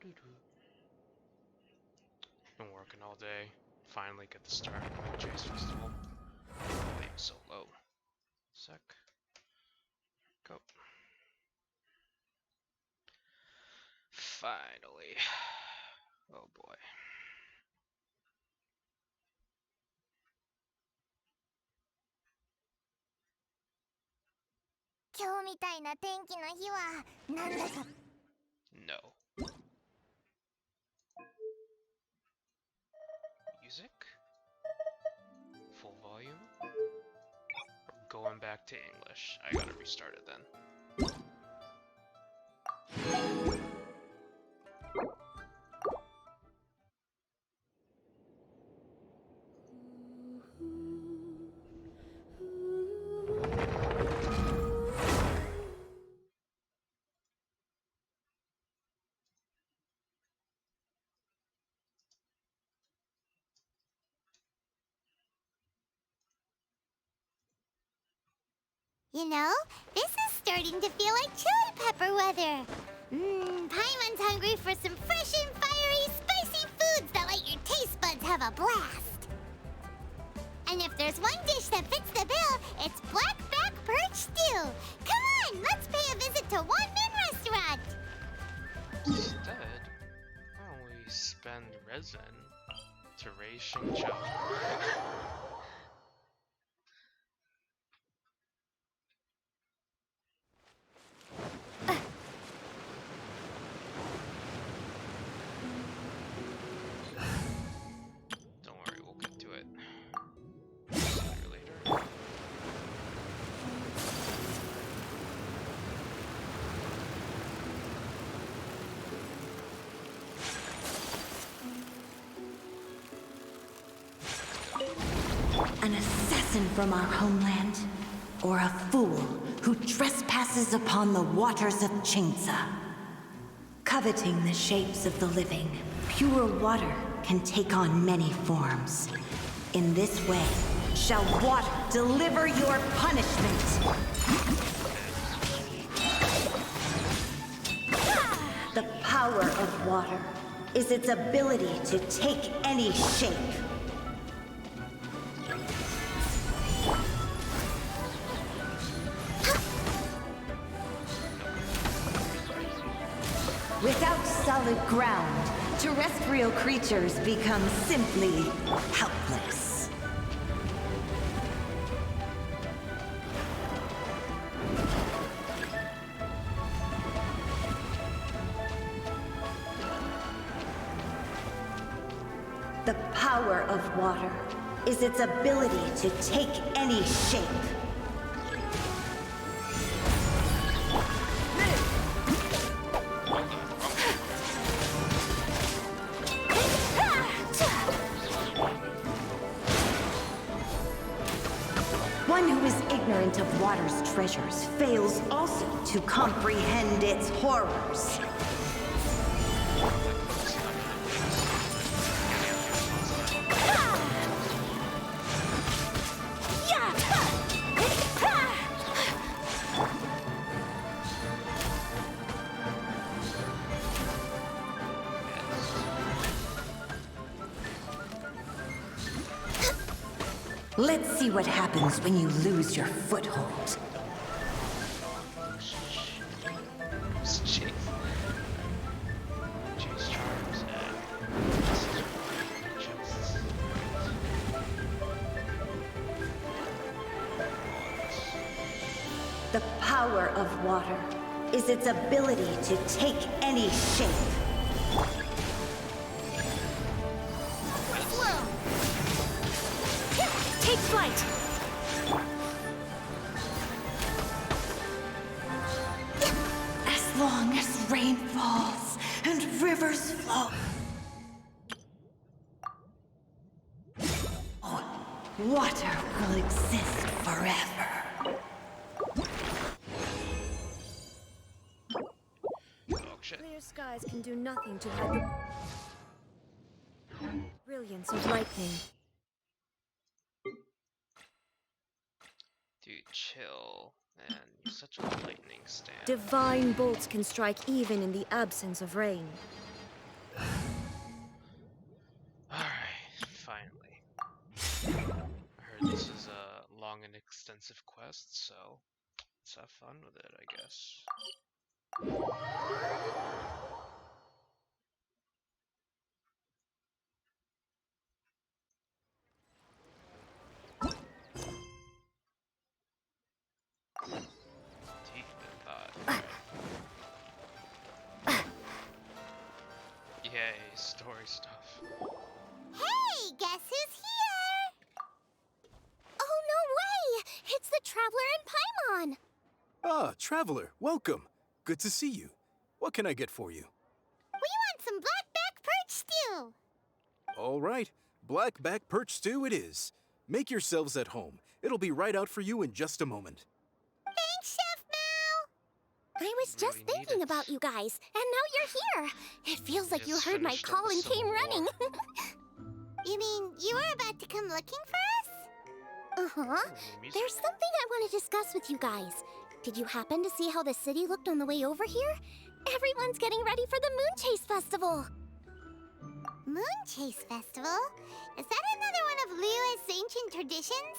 Been working all day. Finally get to start Moonchase Festival. I'm so low. Sec. Go. Finally. Oh boy. 今日みたいな天気の日はなんだか No. Music? Full volume? Going back to English. I gotta restart it then. You know, this is starting to feel like chili pepper weather. Paimon's hungry for some fresh and fiery, spicy foods that let your taste buds have a blast. And if there's one dish that fits the bill, it's blackback perch stew. Come on, let's pay a visit to One Min Restaurant. Instead, why don't we spend resin to raise Xingqiu? Don't worry, we'll get to it sooner or later. An assassin from our homeland, or a fool who trespasses upon the waters of Qingzi. Coveting the shapes of the living, pure water can take on many forms. In this way, shall water deliver your punishment. The power of water is its ability to take any shape. Without solid ground, terrestrial creatures become simply helpless. The power of water is its ability to take any shape. One who is ignorant of water's treasures fails also to comprehend its horrors. Let's see what happens when you lose your foothold. Chase charms and chests. The power of water is its ability to take any shape. Take flight. As long as rain falls and rivers flow, water will exist forever. Oh shit. Clear skies can do nothing to hide the brilliance of lightning. Dude, chill. Man, you're such a lightning stan. Divine bolts can strike even in the absence of rain. I guess. Teeth and thought. Yay, story stuff. Hey, guess who's here? Oh, no way! It's the Traveler and Paimon! Ah, Traveler, welcome. Good to see you. What can I get for you? We want some blackback perch stew! All right, blackback perch stew it is. Make yourselves at home. It'll be right out for you in just a moment. Thanks, Chef Mao! I was just Really need thinking it. about you guys, and now you're here! It feels like you Just heard my finished up call the and Civil came War. running. You mean you were about to come looking for us? Uh-huh. Ooh, music. There's something I want to discuss with you guys. Did you happen to see how the city looked on the way over here? Everyone's getting ready for the Moonchase Festival. Moonchase Festival? Is that another one of Liyue's ancient traditions?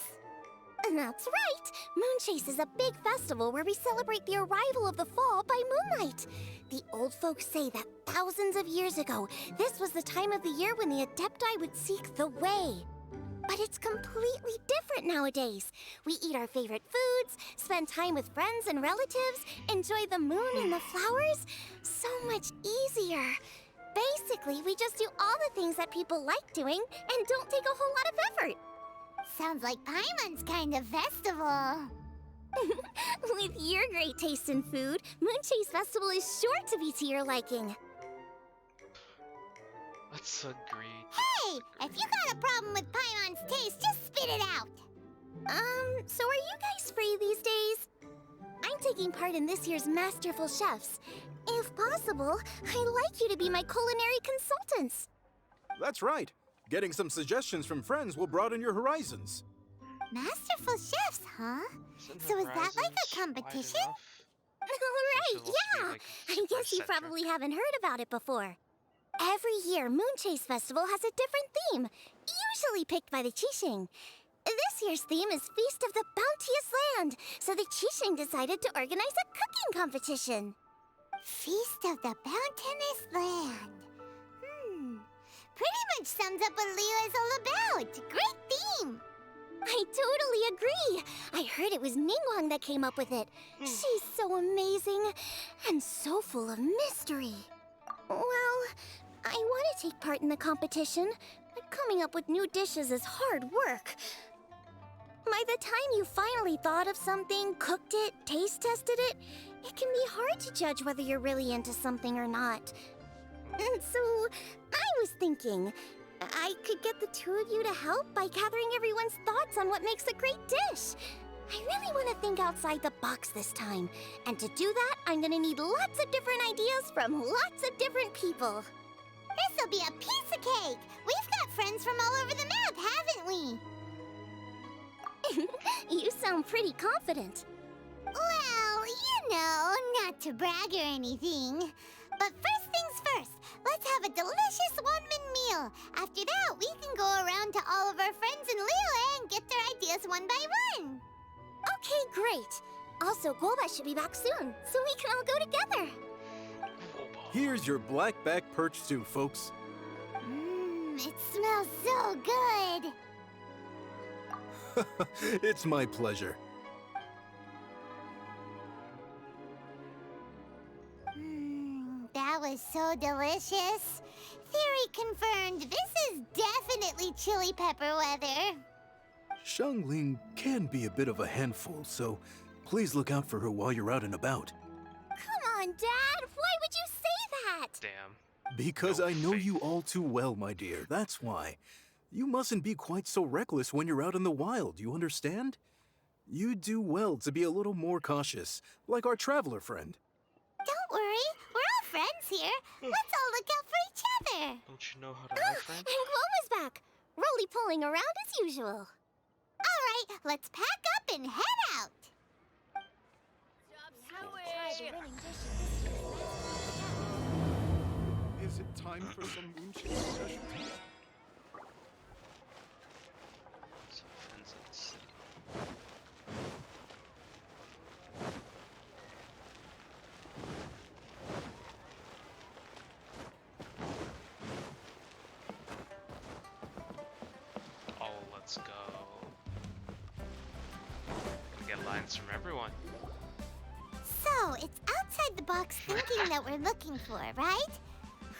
That's right. Moonchase is a big festival where we celebrate the arrival of the fall by moonlight. The old folks say that thousands of years ago, this was the time of the year when the Adepti would seek the way. But it's completely different nowadays. We eat our favorite foods, spend time with friends and relatives, enjoy the moon and the flowers. So much easier. Basically, we just do all the things that people like doing and don't take a whole lot of effort. Sounds like Paimon's kind of festival. With your great taste in food, Moonchase Festival is sure to be to your liking. Let's agree. Hey, if you got a problem with Paimon's taste, just spit it out. So are you guys free these days? I'm taking part in this year's Masterful Chefs. If possible, I'd like you to be my culinary consultants. That's right. Getting some suggestions from friends will broaden your horizons. Masterful Chefs, huh? Isn't So is that like a Horizons wide competition? enough? Right, supposed to be, yeah. like, I guess you first-centric. probably haven't heard about it before. Every year, Moonchase Festival has a different theme, usually picked by the Qixing. This year's theme is Feast of the Bounteous Land, so the Qixing decided to organize a cooking competition. Feast of the Bounteous Land. Pretty much sums up what Liyue is all about. Great theme. I totally agree. I heard it was Ningguang that came up with it. She's so amazing and so full of mystery. Well, I want to take part in the competition, but coming up with new dishes is hard work. By the time you finally thought of something, cooked it, taste tested it, it can be hard to judge whether you're really into something or not. And so, I was thinking, I could get the two of you to help by gathering everyone's thoughts on what makes a great dish. I really want to think outside the box this time. And to do that, I'm gonna need lots of different ideas from lots of different people. This'll be a piece of cake! We've got friends from all over the map, haven't we? You sound pretty confident. Well, you know, not to brag or anything. But first things first, let's have a delicious one-man meal. After that, we can go around to all of our friends in Liyue and get their ideas one by one. Okay, great. Also, guoba should be back soon, so we can all go together. Here's your blackback perch stew, folks. It smells so good. It's my pleasure. That was so delicious. Theory confirmed. This is definitely chili pepper weather. Xiangling can be a bit of a handful, so please look out for her while you're out and about. Come on, Dad. Why would you say that? Damn. Because No I know faith. you all too well, my dear. That's why. You mustn't be quite so reckless when you're out in the wild, you understand? You'd do well to be a little more cautious, like our traveler friend. Don't worry. We're all friends here. Let's all look out for each other. Don't you know how to lie, friend? And Guoba's back. Roly-poling around as usual. All right, let's pack up and head out. Is it time for some Moonchase specialties? Some friends in the city. headlines from everyone. So, it's outside the box thinking that we're looking for, right?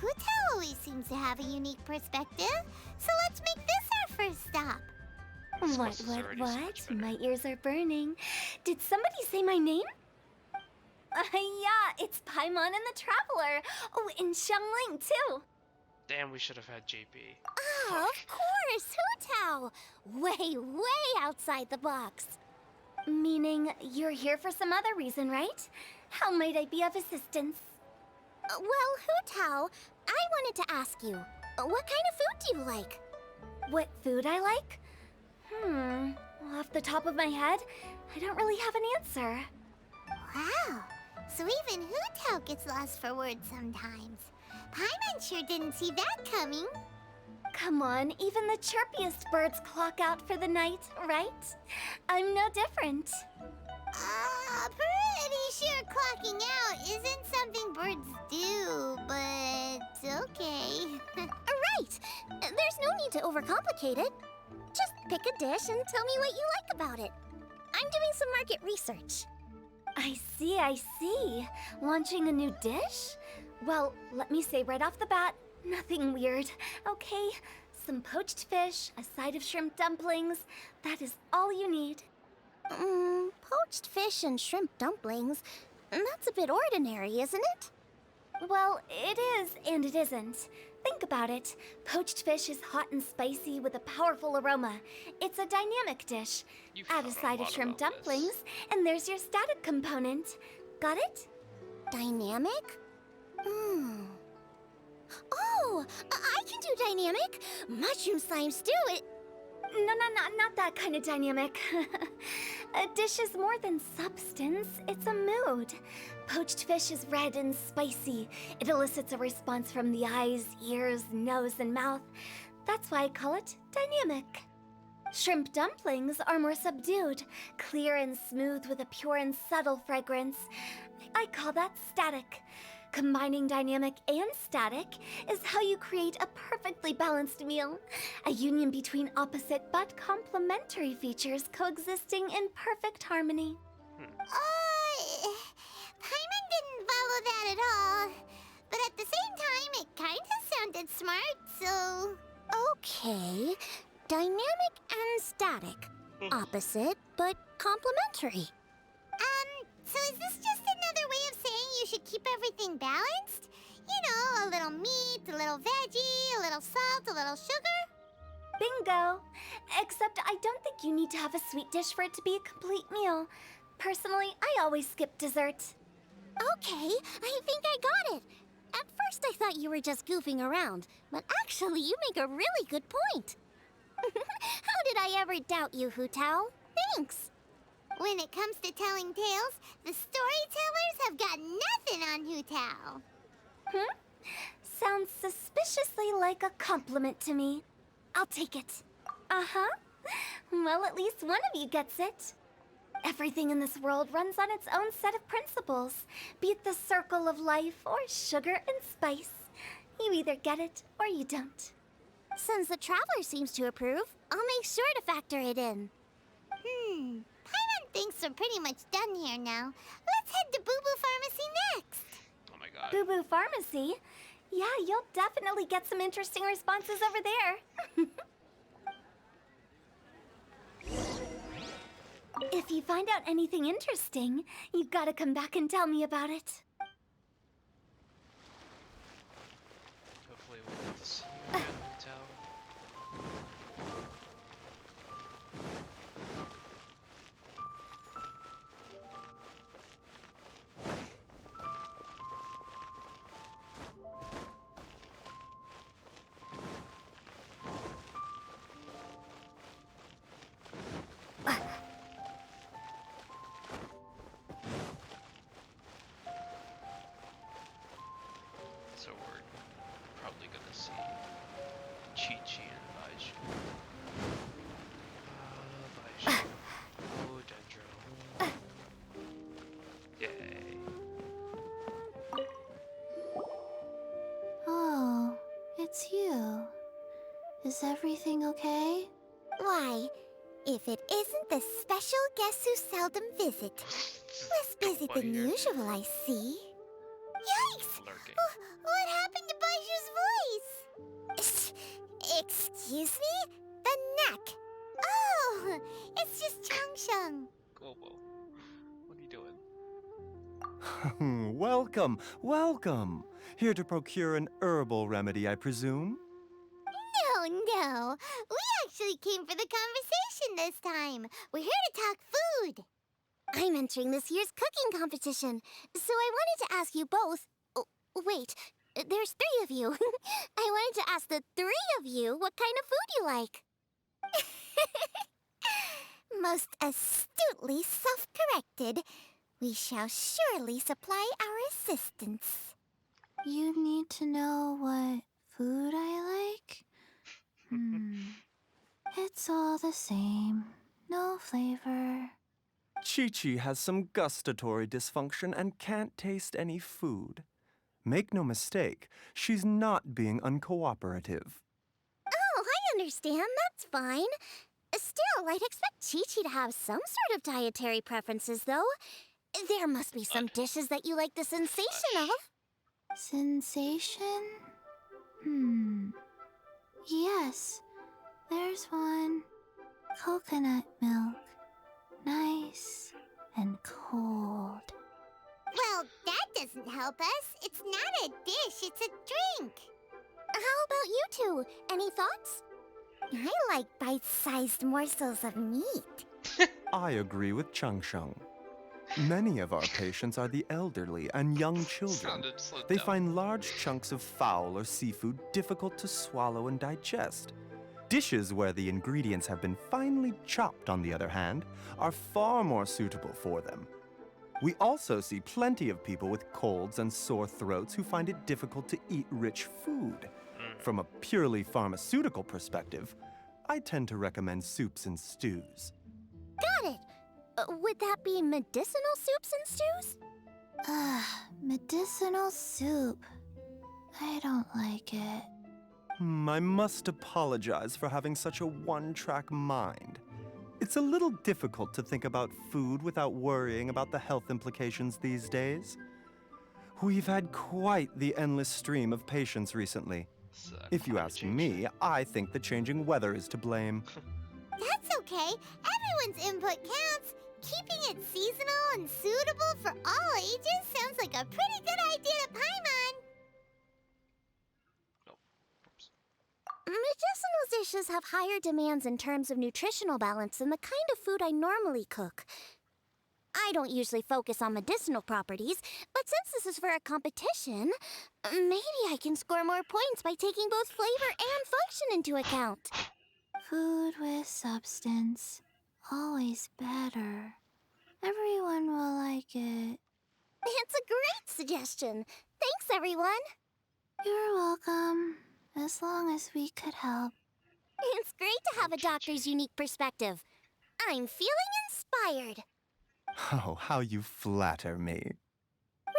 Hu Tao always seems to have a unique perspective, so let's make this our first stop. This What, quest is already so much better. My ears are burning. Did somebody say my name? Yeah, it's Paimon and the Traveler. Oh, and Xiangling, too. Damn, we should have had JP. Oh, of course, Hu Tao! Way, way outside the box. Meaning, you're here for some other reason, right? How might I be of assistance? Well, Hu Tao, I wanted to ask you, what kind of food do you like? What food I like? Off the top of my head, I don't really have an answer. Wow, so even Hu Tao gets lost for words sometimes. Paimon sure didn't see that coming. Come on, even the chirpiest birds clock out for the night, right? I'm no different. Pretty sure clocking out isn't something birds do, but okay. Right! There's no need to overcomplicate it. Just pick a dish and tell me what you like about it. I'm doing some market research. I see. Launching a new dish? Well, let me say right off the bat, nothing weird, okay? Some poached fish, a side of shrimp dumplings, that is all you need. Poached fish and shrimp dumplings? That's a bit ordinary, isn't it? Well, it is and it isn't. Think about it. Poached fish is hot and spicy with a powerful aroma. It's a dynamic dish. You've Add a thought a side of lot shrimp about this. dumplings, and there's your static component. Got it? Dynamic? Oh, I can do dynamic. Mushroom slime stew it. No, not that kind of dynamic. A dish is more than substance, it's a mood. Poached fish is red and spicy. It elicits a response from the eyes, ears, nose, and mouth. That's why I call it dynamic. Shrimp dumplings are more subdued, clear and smooth with a pure and subtle fragrance. I call that static. Combining dynamic and static is how you create a perfectly balanced meal. A union between opposite but complementary features coexisting in perfect harmony. Paimon didn't follow that at all. But at the same time, it kinda sounded smart, so... Okay, dynamic and static. Opposite, but complementary. So is this just another way of saying you should keep everything balanced? You know, a little meat, a little veggie, a little salt, a little sugar? Bingo! Except I don't think you need to have a sweet dish for it to be a complete meal. Personally, I always skip dessert. Okay, I think I got it. At first I thought you were just goofing around, but actually you make a really good point. How did I ever doubt you, Hu Tao? Thanks. When it comes to telling tales, the storytellers have got nothing on Hu Tao. Sounds suspiciously like a compliment to me. I'll take it. Uh-huh. Well, at least one of you gets it. Everything in this world runs on its own set of principles, be it the circle of life or sugar and spice. You either get it or you don't. Since the Traveler seems to approve, I'll make sure to factor it in. Paimon thinks we're pretty much done here now. Let's head to Boo Boo Pharmacy next. Oh my god. Boo Boo Pharmacy? Yeah, you'll definitely get some interesting responses over there. If you find out anything interesting, you've got to come back and tell me about it. Hopefully we'll get to see you again, Tao. So we're probably gonna see Chi-Chi and Baiju. Baiju. Oh, Dendro. Yay. Oh, it's you. Is everything okay? Why? If it isn't the special guests who seldom visit. Less busy than usual, I see. Yikes! Lurking. What happened to Baiju's voice? Excuse me? The neck. Oh, it's just Changsheng. Guoba, what are you doing? Welcome, welcome. Here to procure an herbal remedy, I presume? No. We actually came for the conversation this time. We're here to talk food. I'm entering this year's cooking competition, so I wanted to ask you both. Oh, wait, there's 3 of you. I wanted to ask the 3 of you what kind of food you like. Most astutely self-corrected. We shall surely supply our assistance. You need to know what food I like? It's all the same. No flavor. Chi-Chi has some gustatory dysfunction and can't taste any food. Make no mistake, she's not being uncooperative. Oh, I understand. That's fine. Still, I'd expect Chi-Chi to have some sort of dietary preferences, though. There must be some dishes that you like the sensation of. Sensation? Yes, there's one. Coconut milk. Nice and cold. Well, that doesn't help us. It's not a dish, it's a drink. How about you two? Any thoughts? I like bite-sized morsels of meat. I agree with Changsheng. Many of our patients are the elderly and young children. Sounded so They dumb. find large chunks of fowl or seafood difficult to swallow and digest. Dishes where the ingredients have been finely chopped, on the other hand, are far more suitable for them. We also see plenty of people with colds and sore throats who find it difficult to eat rich food. From a purely pharmaceutical perspective, I tend to recommend soups and stews. Got it. Would that be medicinal soups and stews? Medicinal soup. I don't like it. I must apologize for having such a one-track mind. It's a little difficult to think about food without worrying about the health implications these days. We've had quite the endless stream of patients recently. If you Climate ask change. me, I think the changing weather is to blame. That's okay. Everyone's input counts. Keeping it seasonal and suitable for all ages sounds like a pretty good idea to Paimon. Nope. Oops. Medicinal dishes have higher demands in terms of nutritional balance than the kind of food I normally cook. I don't usually focus on medicinal properties, but since this is for a competition, maybe I can score more points by taking both flavor and function into account. Food with substance. Always better. Everyone will like it. It's a great suggestion. Thanks, everyone. You're welcome. As long as we could help. It's great to have a doctor's unique perspective. I'm feeling inspired. Oh, how you flatter me.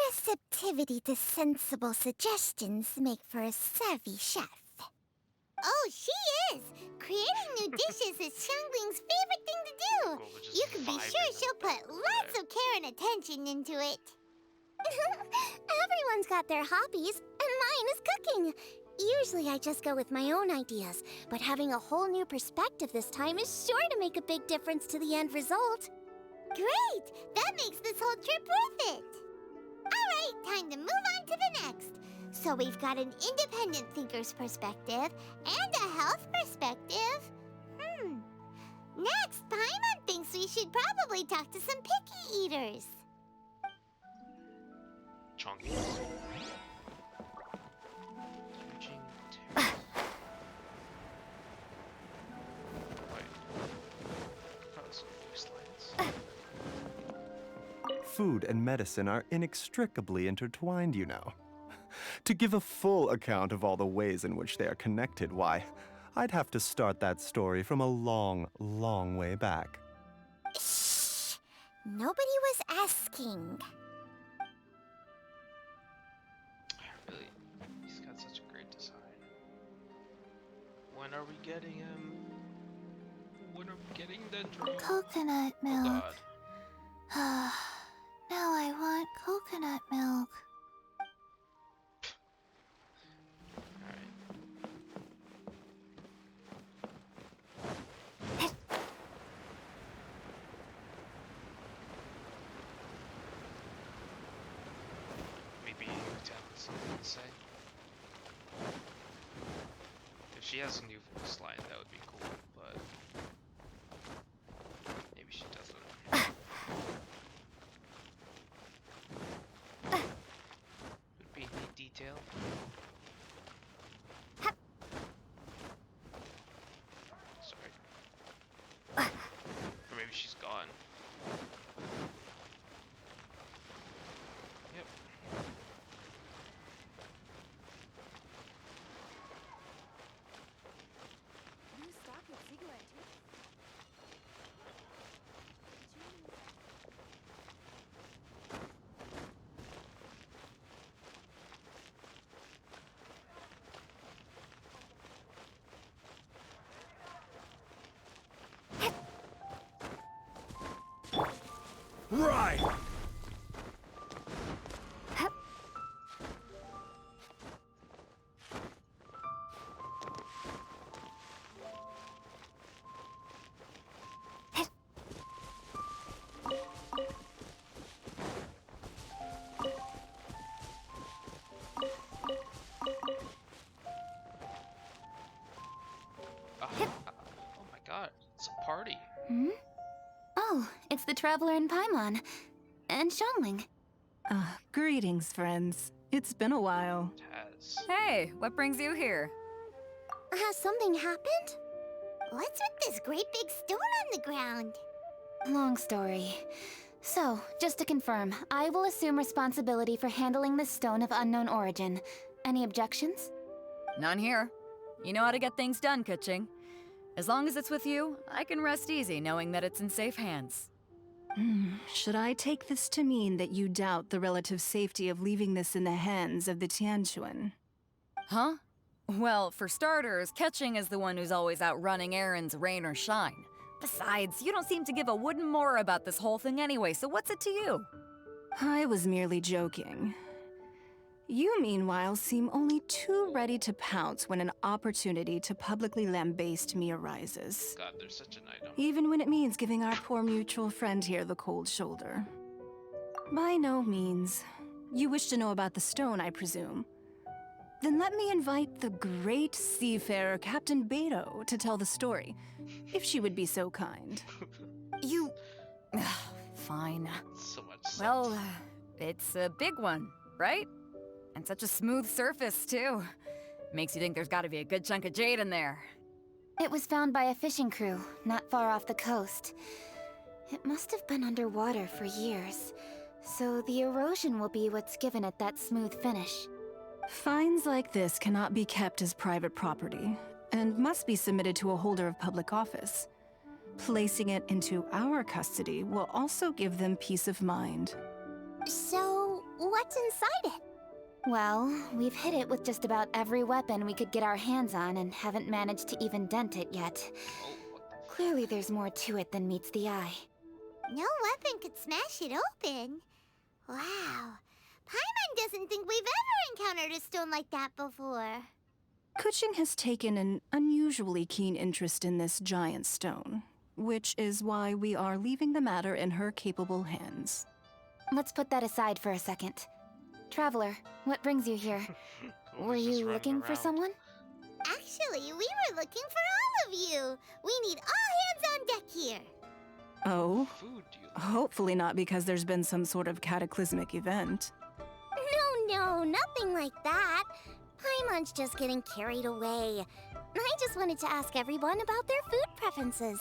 Receptivity to sensible suggestions make for a savvy chef. Oh, she is! Creating new dishes is Xiangling's favorite thing to do. Guoba just You can be vibing sure the she'll whole put lots of care and attention into it. Everyone's got their hobbies, and mine is cooking. Usually I just go with my own ideas, but having a whole new perspective this time is sure to make a big difference to the end result. Great! That makes this whole trip worth it. All right, time to move on to the next. So we've got an independent thinker's perspective and a health perspective. Next, Paimon thinks we should probably talk to some picky eaters. Chunky. Switching to... Wait. Oh, some new slides. Food and medicine are inextricably intertwined, you know. To give a full account of all the ways in which they are connected, why, I'd have to start that story from a long, long way back. Shh! Nobody was asking. Really, he's got such a great design. When are we getting him? When are we Getting the drink. Coconut Oh milk. god. Now I want coconut milk. Alright. Maybe Lieutenant has something to say. If she has a new voice line, that would be cool, but maybe she doesn't. Would be a neat detail. Sorry. Or maybe she's gone. Yep. New stock at Ziegler too. Right! Oh my god, it's a party. Hmm? Oh, it's the Traveler in Paimon. And Xiangling. Greetings, friends. It's been a while. Taz. Hey, what brings you here? Has something happened? What's with this great big stone on the ground? Long story. So, just to confirm, I will assume responsibility for handling this stone of unknown origin. Any objections? None here. You know how to get things done, Kuching. As long as it's with you, I can rest easy knowing that it's in safe hands. Should I take this to mean that you doubt the relative safety of leaving this in the hands of the Tianquan? Huh? Well, for starters, Kuching is the one who's always out running errands, rain or shine. Besides, you don't seem to give a wooden more about this whole thing anyway, so what's it to you? I was merely joking. You, meanwhile, seem only too ready to pounce when an opportunity to publicly lambaste me arises. God, there's such an item. Even when it means giving our poor mutual friend here the cold shoulder. By no means. You wish to know about the stone, I presume. Then let me invite the great seafarer Captain Beto to tell the story, if she would be so kind. You... Fine. So much sense. Well, it's a big one, right? And such a smooth surface, too. Makes you think there's gotta be a good chunk of jade in there. It was found by a fishing crew, not far off the coast. It must have been underwater for years, so the erosion will be what's given it that smooth finish. Finds like this cannot be kept as private property, and must be submitted to a holder of public office. Placing it into our custody will also give them peace of mind. So, what's inside it? Well, we've hit it with just about every weapon we could get our hands on and haven't managed to even dent it yet. Oh, what the Clearly there's more to it than meets the eye. No weapon could smash it open. Wow. Paimon doesn't think we've ever encountered a stone like that before. Kuching has taken an unusually keen interest in this giant stone, which is why we are leaving the matter in her capable hands. Let's put that aside for a second. Traveler, what brings you here? Well, Were he's just you running looking for around. someone? Actually, we were looking for all of you. We need all hands on deck here. Oh, Food do you hopefully not because there's been some sort of cataclysmic event. No, nothing like that. Paimon's just getting carried away. I just wanted to ask everyone about their food preferences.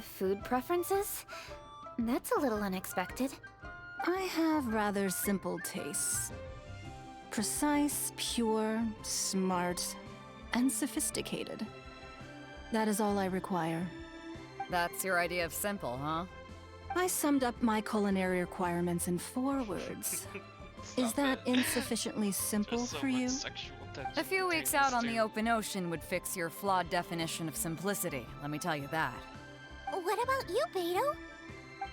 Food preferences? That's a little unexpected. I have rather simple tastes. Precise, pure, smart, and sophisticated. That is all I require. That's your idea of simple, huh? I summed up my culinary requirements in 4 words. Is Stop that it. insufficiently simple Just so for much you? sexual tension A few between weeks out these on two. the open ocean would fix your flawed definition of simplicity, let me tell you that. What about you, Beto?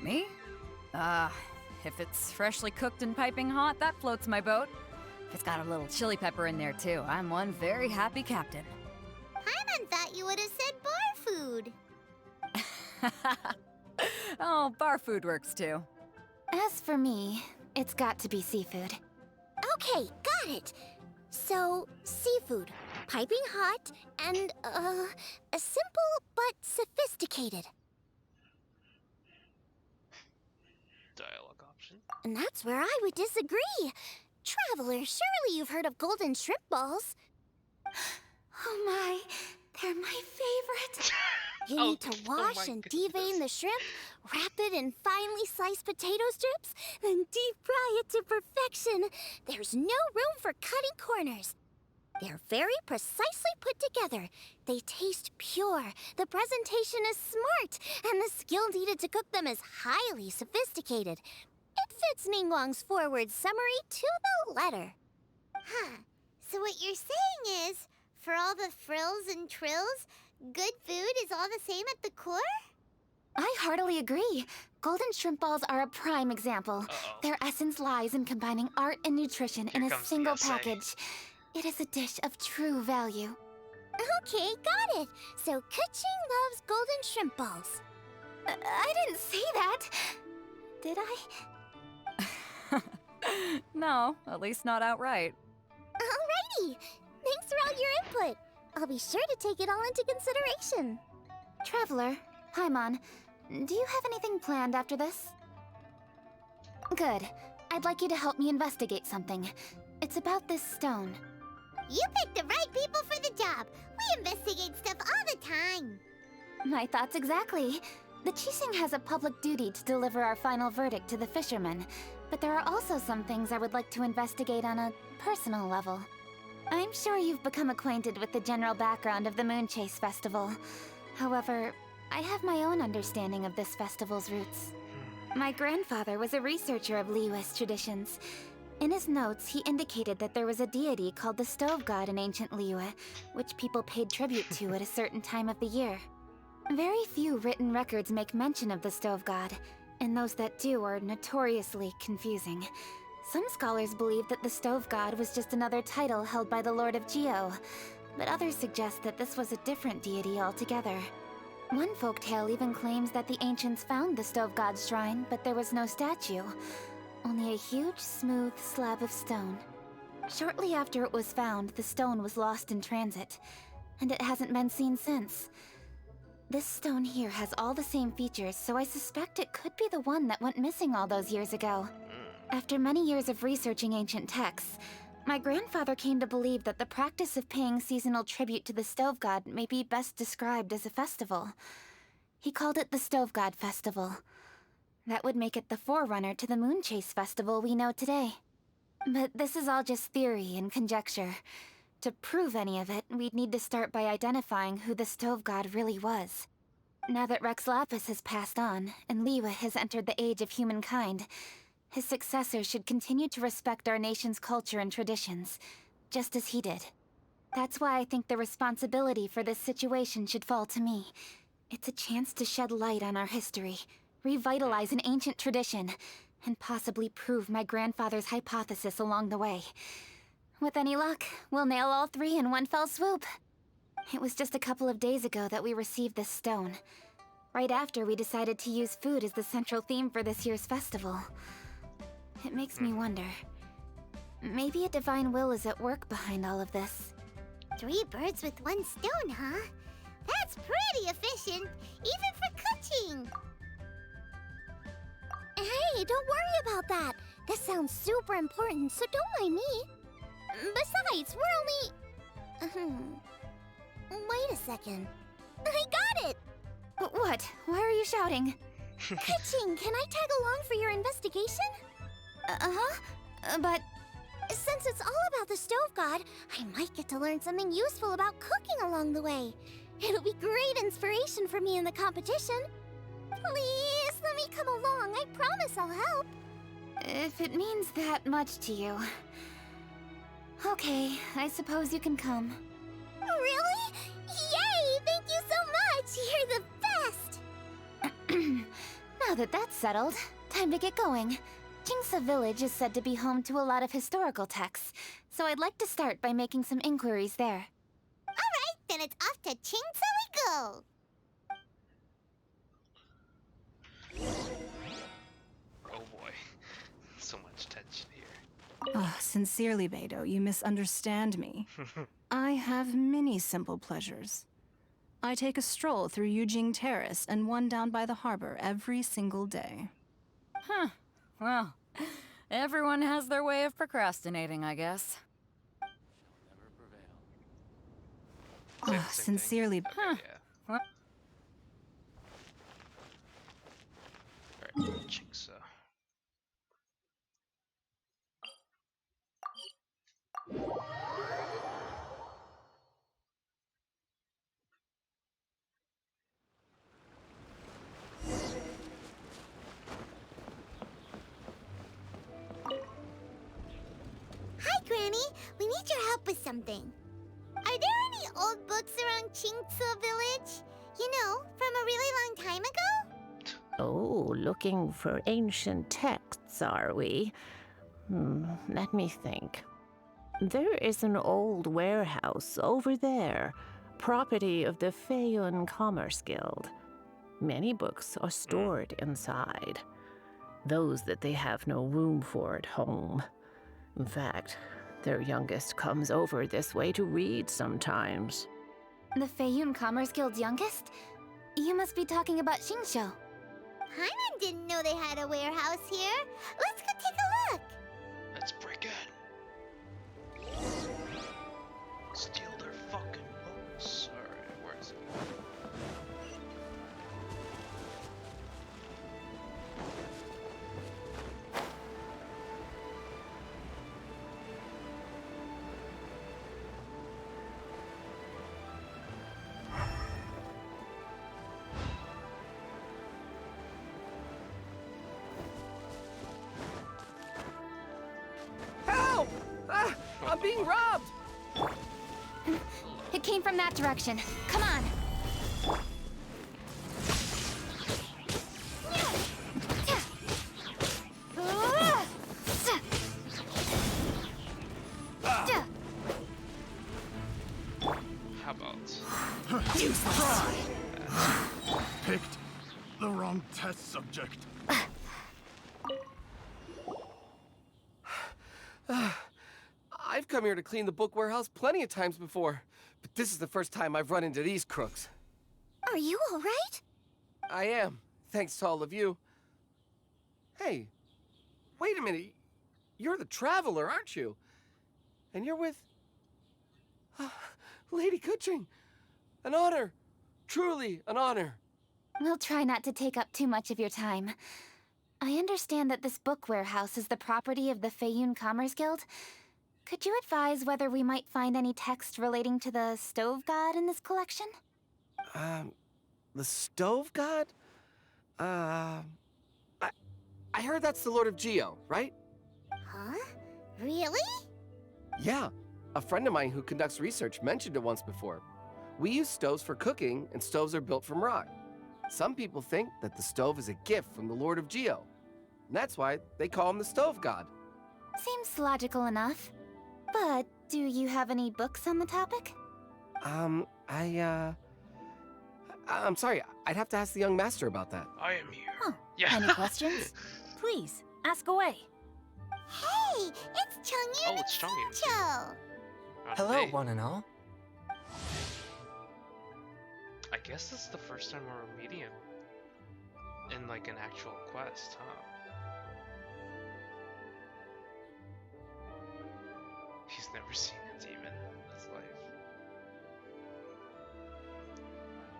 Me? If it's freshly cooked and piping hot, that floats my boat. If it's got a little chili pepper in there too, I'm one very happy captain. Paimon thought you would have said bar food. Oh, bar food works too. As for me, it's got to be seafood. Okay, got it. So, seafood, piping hot, and, simple but sophisticated. Dialogue option. And that's where I would disagree. Traveler, surely you've heard of golden shrimp balls. Oh my, they're my favorite. You need to wash and devein the shrimp, wrap it in finely sliced potato strips, then deep fry it to perfection. There's no room for cutting corners. They're very precisely put together. They taste pure, the presentation is smart, and the skill needed to cook them is highly sophisticated. It fits Ningguang's forward summary to the letter. Huh. So what you're saying is, for all the frills and trills, good food is all the same at the core? I heartily agree. Golden shrimp balls are a prime example. Their essence lies in combining art and nutrition in a comes the single essay. package. It is a dish of true value. Okay, got it. So Kuching loves golden shrimp balls. I didn't say that. Did I? No, at least not outright. Alrighty. Thanks for all your input. I'll be sure to take it all into consideration. Traveler, Paimon, do you have anything planned after this? Good. I'd like you to help me investigate something. It's about this stone. You picked the right people for the job. We investigate stuff all the time. My thoughts exactly. The Qixing has a public duty to deliver our final verdict to the fishermen, but there are also some things I would like to investigate on a personal level. I'm sure you've become acquainted with the general background of the Moonchase Festival. However, I have my own understanding of this festival's roots. My grandfather was a researcher of Liyue's traditions. In his notes, he indicated that there was a deity called the Stove God in ancient Liyue, which people paid tribute to at a certain time of the year. Very few written records make mention of the Stove God, and those that do are notoriously confusing. Some scholars believe that the Stove God was just another title held by the Lord of Geo, but others suggest that this was a different deity altogether. One folktale even claims that the ancients found the Stove God's shrine, but there was no statue, only a huge, smooth slab of stone. Shortly after it was found, the stone was lost in transit, and it hasn't been seen since. This stone here has all the same features, so I suspect it could be the one that went missing all those years ago. After many years of researching ancient texts, my grandfather came to believe that the practice of paying seasonal tribute to the Stove God may be best described as a festival. He called it the Stove God Festival. That would make it the forerunner to the Moonchase Festival we know today. But this is all just theory and conjecture. To prove any of it, we'd need to start by identifying who the Stove God really was. Now that Rex Lapis has passed on, and Liyue has entered the age of humankind, his successors should continue to respect our nation's culture and traditions, just as he did. That's why I think the responsibility for this situation should fall to me. It's a chance to shed light on our history, revitalize an ancient tradition, and possibly prove my grandfather's hypothesis along the way. With any luck, we'll nail all three in one fell swoop. It was just a couple of days ago that we received this stone. Right after we decided to use food as the central theme for this year's festival. It makes me wonder. Maybe a divine will is at work behind all of this. 3 birds with 1 stone, huh? That's pretty efficient, even for Kuching. Hey, don't worry about that. This sounds super important, so don't mind me. Besides, we're only... Wait a second. I got it! What? Why are you shouting? Kuching, can I tag along for your investigation? But... Since it's all about the Stove God, I might get to learn something useful about cooking along the way. It'll be great inspiration for me in the competition. Please, let me come along. I promise I'll help. If it means that much to you... Okay, I suppose you can come. Really? Yay! Thank you so much! You're the best! Now that that's settled, time to get going. Jingsa Village is said to be home to a lot of historical texts, so I'd like to start by making some inquiries there. Alright, then it's off to Chingsa we go! Oh boy. So much tension here. Oh, sincerely, Beidou, you misunderstand me. I have many simple pleasures. I take a stroll through Yujing Terrace and one down by the harbor every single day. Huh. Well, everyone has their way of procrastinating, I guess. Say the Oh, same sincerely. thing. Huh. Okay, yeah. Alright, Chingsa. Hi, Granny. We need your help with something. Are there any old books around Chingsa Village? You know, from a really long time ago? Oh, looking for ancient texts, are we? Let me think. There is an old warehouse over there, property of the Feiyun Commerce Guild. Many books are stored inside, those that they have no room for at home. In fact, their youngest comes over this way to read sometimes. The Feiyun Commerce Guild's youngest? You must be talking about Xingqiu. Paimon didn't know they had a warehouse here. Let's go take a look. Let's break in. Steal their fucking books. Alright, where is it? Help! Ah, I'm being robbed! It came from that direction. Come on. How about... Picked the wrong test subject. I've come here to clean the book warehouse plenty of times before, but this is the first time I've run into these crooks. Are you all right? I am, thanks to all of you. Hey, wait a minute. You're the traveler, aren't you? And you're with... Lady Kuching. An honor. Truly an honor. We'll try not to take up too much of your time. I understand that this book warehouse is the property of the Feiyun Commerce Guild. Could you advise whether we might find any text relating to the stove god in this collection? The stove god? I heard that's the Lord of Geo, right? Huh? Really? Yeah. A friend of mine who conducts research mentioned it once before. We use stoves for cooking, and stoves are built from rock. Some people think that the stove is a gift from the Lord of Geo. And that's why they call him the stove god. Seems logical enough. But do you have any books on the topic? I'm sorry. I'd have to ask the young master about that. I am here. Huh. Yeah. Any questions? Please, ask away. Hey, it's Changyu Oh, and it's Changyu. Xingqiu. Hello, one and all. I guess this is the first time we're meeting him in like an actual quest, huh? He's never seen a demon in his life.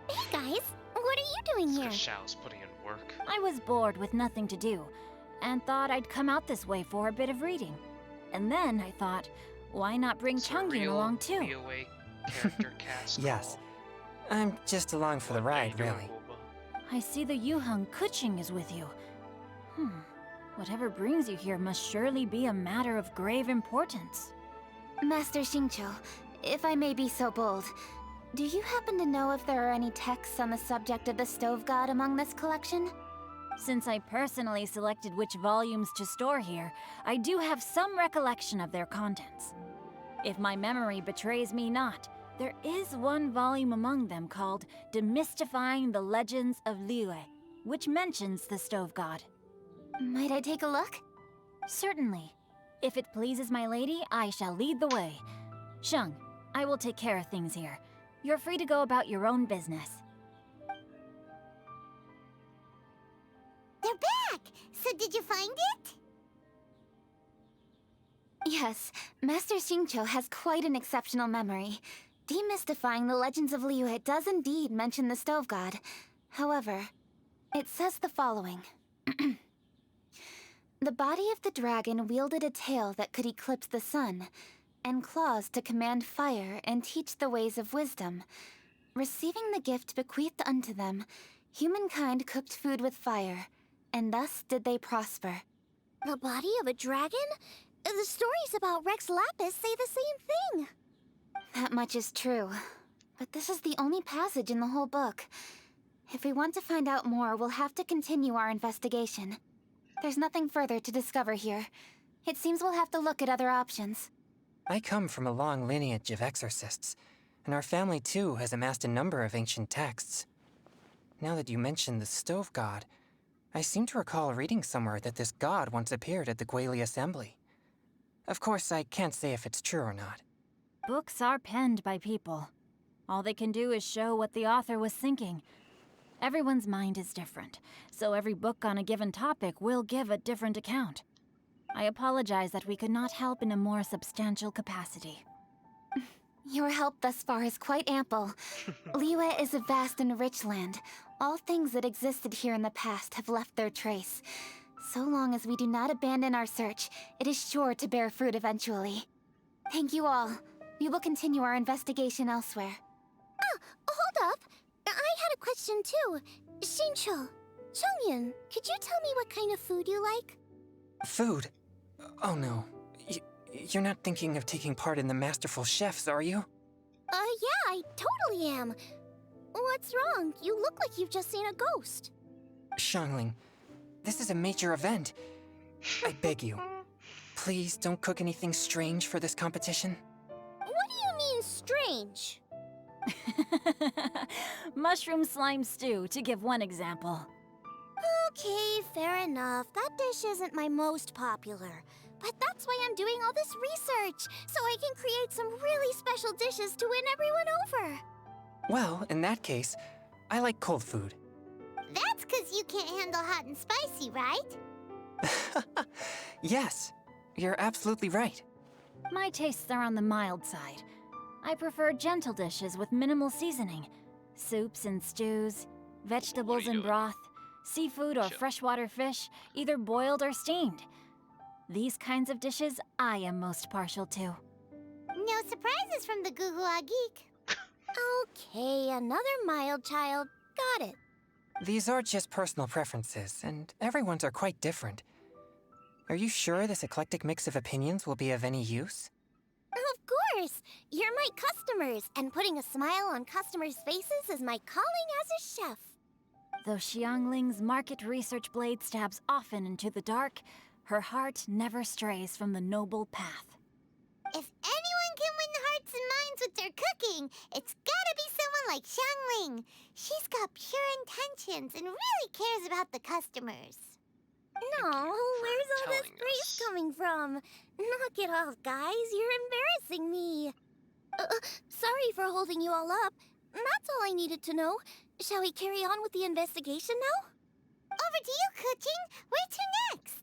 Hey guys, what are you doing It's here? 'cause Xiao's putting in work. I was bored with nothing to do, and thought I'd come out this way for a bit of reading. And then I thought, why not bring It's a Changyin real along too? BOA character cast. Yes. call. I'm just along for the What are you ride, doing, really. guoba? I see the Yuheng Kuching is with you. Whatever brings you here must surely be a matter of grave importance. Master Xingqiu, if I may be so bold, Do you happen to know if there are any texts on the subject of the stove god among this collection? Since I personally selected which volumes to store here, I do have some recollection of their contents. If my memory betrays me not, there is one volume among them called Demystifying the Legends of Liyue, which mentions the stove god. Might I take a look? Certainly. If it pleases my lady, I shall lead the way. Sheng, I will take care of things here. You're free to go about your own business. They're back! So did you find it? Yes, Master Xingqiu has quite an exceptional memory. Demystifying the legends of Liyue does indeed mention the stove god. However, it says the following. The body of the dragon wielded a tail that could eclipse the sun, and claws to command fire and teach the ways of wisdom. Receiving the gift bequeathed unto them, humankind cooked food with fire, and thus did they prosper. The body of a dragon? The stories about Rex Lapis say the same thing. That much is true, but this is the only passage in the whole book. If we want to find out more, we'll have to continue our investigation. There's nothing further to discover here. It seems we'll have to look at other options. I come from a long lineage of exorcists, and our family too has amassed a number of ancient texts. Now that you mention the stove god, I seem to recall reading somewhere that this god once appeared at the Guili Assembly. Of course, I can't say if it's true or not. Books are penned by people. All they can do is show what the author was thinking. Everyone's mind is different, so every book on a given topic will give a different account. I apologize that we could not help in a more substantial capacity. Your help thus far is quite ample. Liyue is a vast and rich land. All things that existed here in the past have left their trace. So long as we do not abandon our search, it is sure to bear fruit eventually. Thank you all. We will continue our investigation elsewhere. Ah, hold up. I had a question too. Xingqiu, Chongyan, could you tell me what kind of food you like? Food? Oh no. You're not thinking of taking part in the Masterful Chefs, are you? Yeah, I totally am. What's wrong? You look like you've just seen a ghost. Xiangling, this is a major event. I beg you, please don't cook anything strange for this competition. What do you mean, strange? Mushroom slime stew, to give one example. Okay, fair enough. That dish isn't my most popular. But that's why I'm doing all this research, so I can create some really special dishes to win everyone over. Well, in that case, I like cold food. That's because you can't handle hot and spicy, right? Yes, you're absolutely right. My tastes are on the mild side. I prefer gentle dishes with minimal seasoning. Soups and stews, vegetables and broth, seafood or freshwater fish, either boiled or steamed. These kinds of dishes I am most partial to. No surprises from the Guhua Geek. Okay, another mild child. Got it. These are just personal preferences, and everyone's are quite different. Are you sure this eclectic mix of opinions will be of any use? Of course! You're my customers, and putting a smile on customers' faces is my calling as a chef. Though Xiangling's market research blade stabs often into the dark, her heart never strays from the noble path. If anyone can win hearts and minds with their cooking, it's gotta be someone like Xiangling. She's got pure intentions and really cares about the customers. No, where's all this praise coming from? Knock it off, guys. You're embarrassing me. Sorry for holding you all up. That's all I needed to know. Shall we carry on with the investigation now? Over to you, Kuching. Where to next?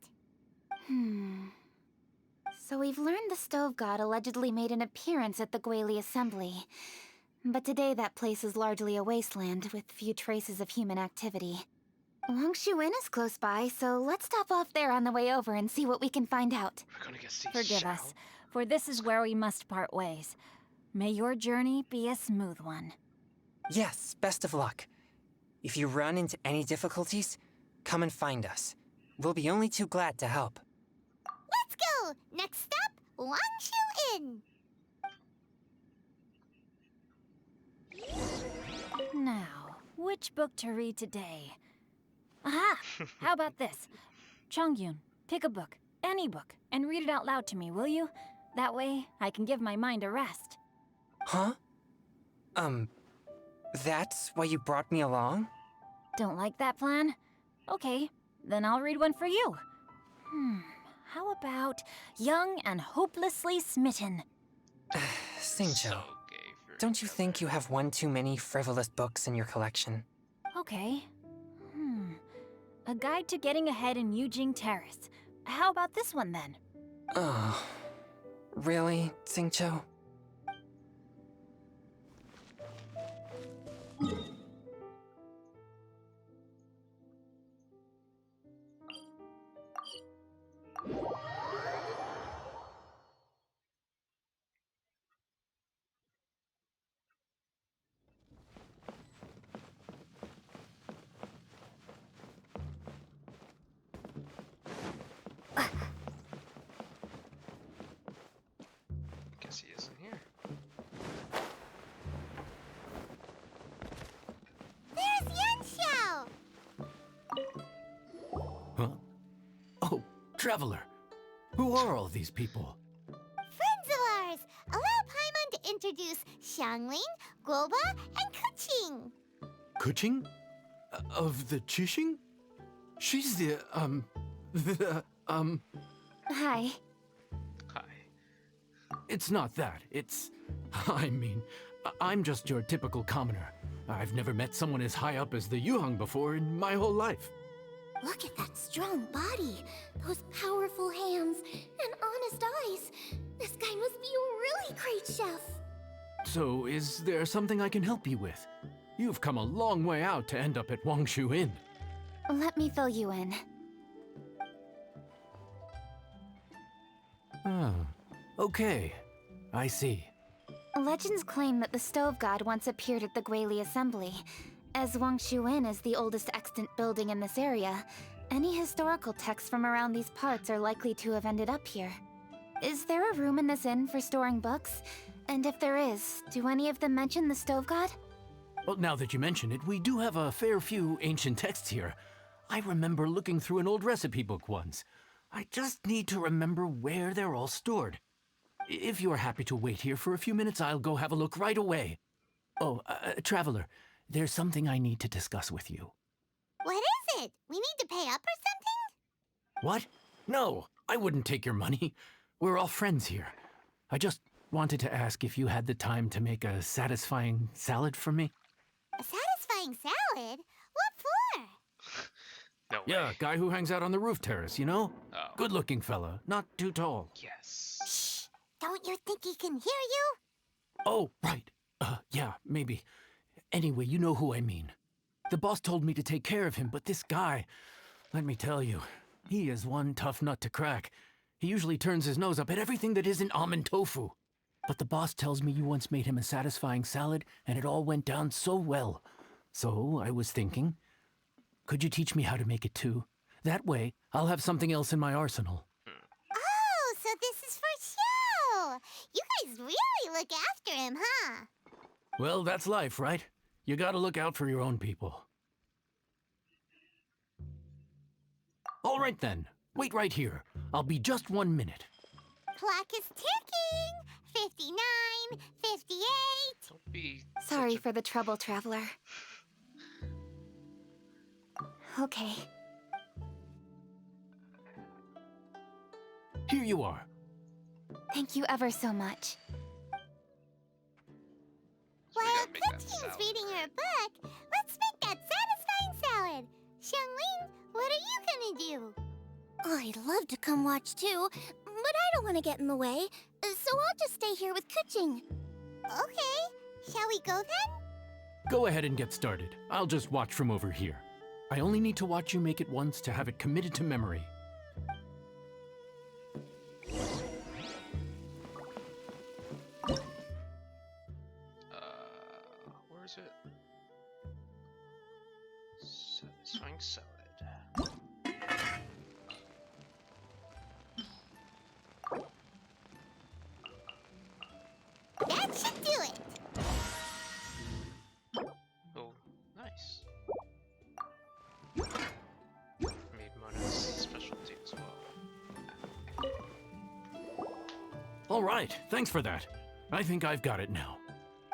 So we've learned the stove god allegedly made an appearance at the Guili Assembly. But today that place is largely a wasteland with few traces of human activity. Wangshu Inn is close by, so let's stop off there on the way over and see what we can find out. We're gonna get see Forgive us, for this is where we must part ways. May your journey be a smooth one. Yes, best of luck. If you run into any difficulties, come and find us. We'll be only too glad to help. Let's go! Next stop, Wangshu Inn! which book to read today. Aha! How about this? Chongyun, pick a book, any book, and read it out loud to me, will you? That way, I can give my mind a rest. Huh? That's why you brought me along? Don't like that plan? Okay, then I'll read one for you. How about Young and Hopelessly Smitten? Singcho, gay for don't you think you have one too many frivolous books in your collection? Okay. A Guide to Getting Ahead in Yujing Terrace. How about this one then? Oh, really, Singcho? Guess he isn't here. There's Yanxiao! Huh? Oh, Traveler. Who are all these people? Friends of ours! Allow Paimon to introduce Xiangling, guoba, and Kuching. Kuching? Of the Chishing? She's the, Hi. Hi. It's not that. It's... I mean, I'm just your typical commoner. I've never met someone as high up as the Yuhang before in my whole life. Look at that strong body, those powerful hands, and honest eyes. This guy must be a really great chef. So, is there something I can help you with? You've come a long way out to end up at Wangshu Inn. Let me fill you in. Ah, okay. I see. Legends claim that the Stove God once appeared at the Guili Assembly. As Wangshu Inn is the oldest extant building in this area, any historical texts from around these parts are likely to have ended up here. Is there a room in this inn for storing books? And if there is, do any of them mention the Stove God? Well, now that you mention it, we do have a fair few ancient texts here. I remember looking through an old recipe book once. I just need to remember where they're all stored. If you're happy to wait here for a few minutes, I'll go have a look right away. Oh, Traveler, there's something I need to discuss with you. What is it? We need to pay up or something? What? No, I wouldn't take your money. We're all friends here. I just wanted to ask if you had the time to make a satisfying salad for me. A satisfying salad? What for? No way. Yeah, guy who hangs out on the roof terrace, you know? Oh. Good-looking fella, not too tall. Yes. Shh! Don't you think he can hear you? Oh, right. Yeah, maybe. Anyway, you know who I mean. The boss told me to take care of him, but this guy, let me tell you, he is one tough nut to crack. He usually turns his nose up at everything that isn't almond tofu. But the boss tells me you once made him a satisfying salad, and it all went down so well. So I was thinking, could you teach me how to make it too? That way, I'll have something else in my arsenal. Oh, so this is for show! You guys really look after him, huh? Well, that's life, right? You gotta look out for your own people. All right then, wait right here. I'll be just 1 minute. Clock is ticking! 59, 58... Don't be. Sorry for the trouble, Traveler. Okay. Here you are. Thank you ever so much. While gotta make that Kuching's salad, reading her right? book, let's make that satisfying salad. Xiangling, what are you gonna do? I'd love to come watch too, but I don't want to get in the way, so I'll just stay here with Kuching. Okay, shall we go then? Go ahead and get started. I'll just watch from over here. I only need to watch you make it once to have it committed to memory. Where is it? Satisfying salad. That should do it. Oh, nice. All right, thanks for that. I think I've got it now.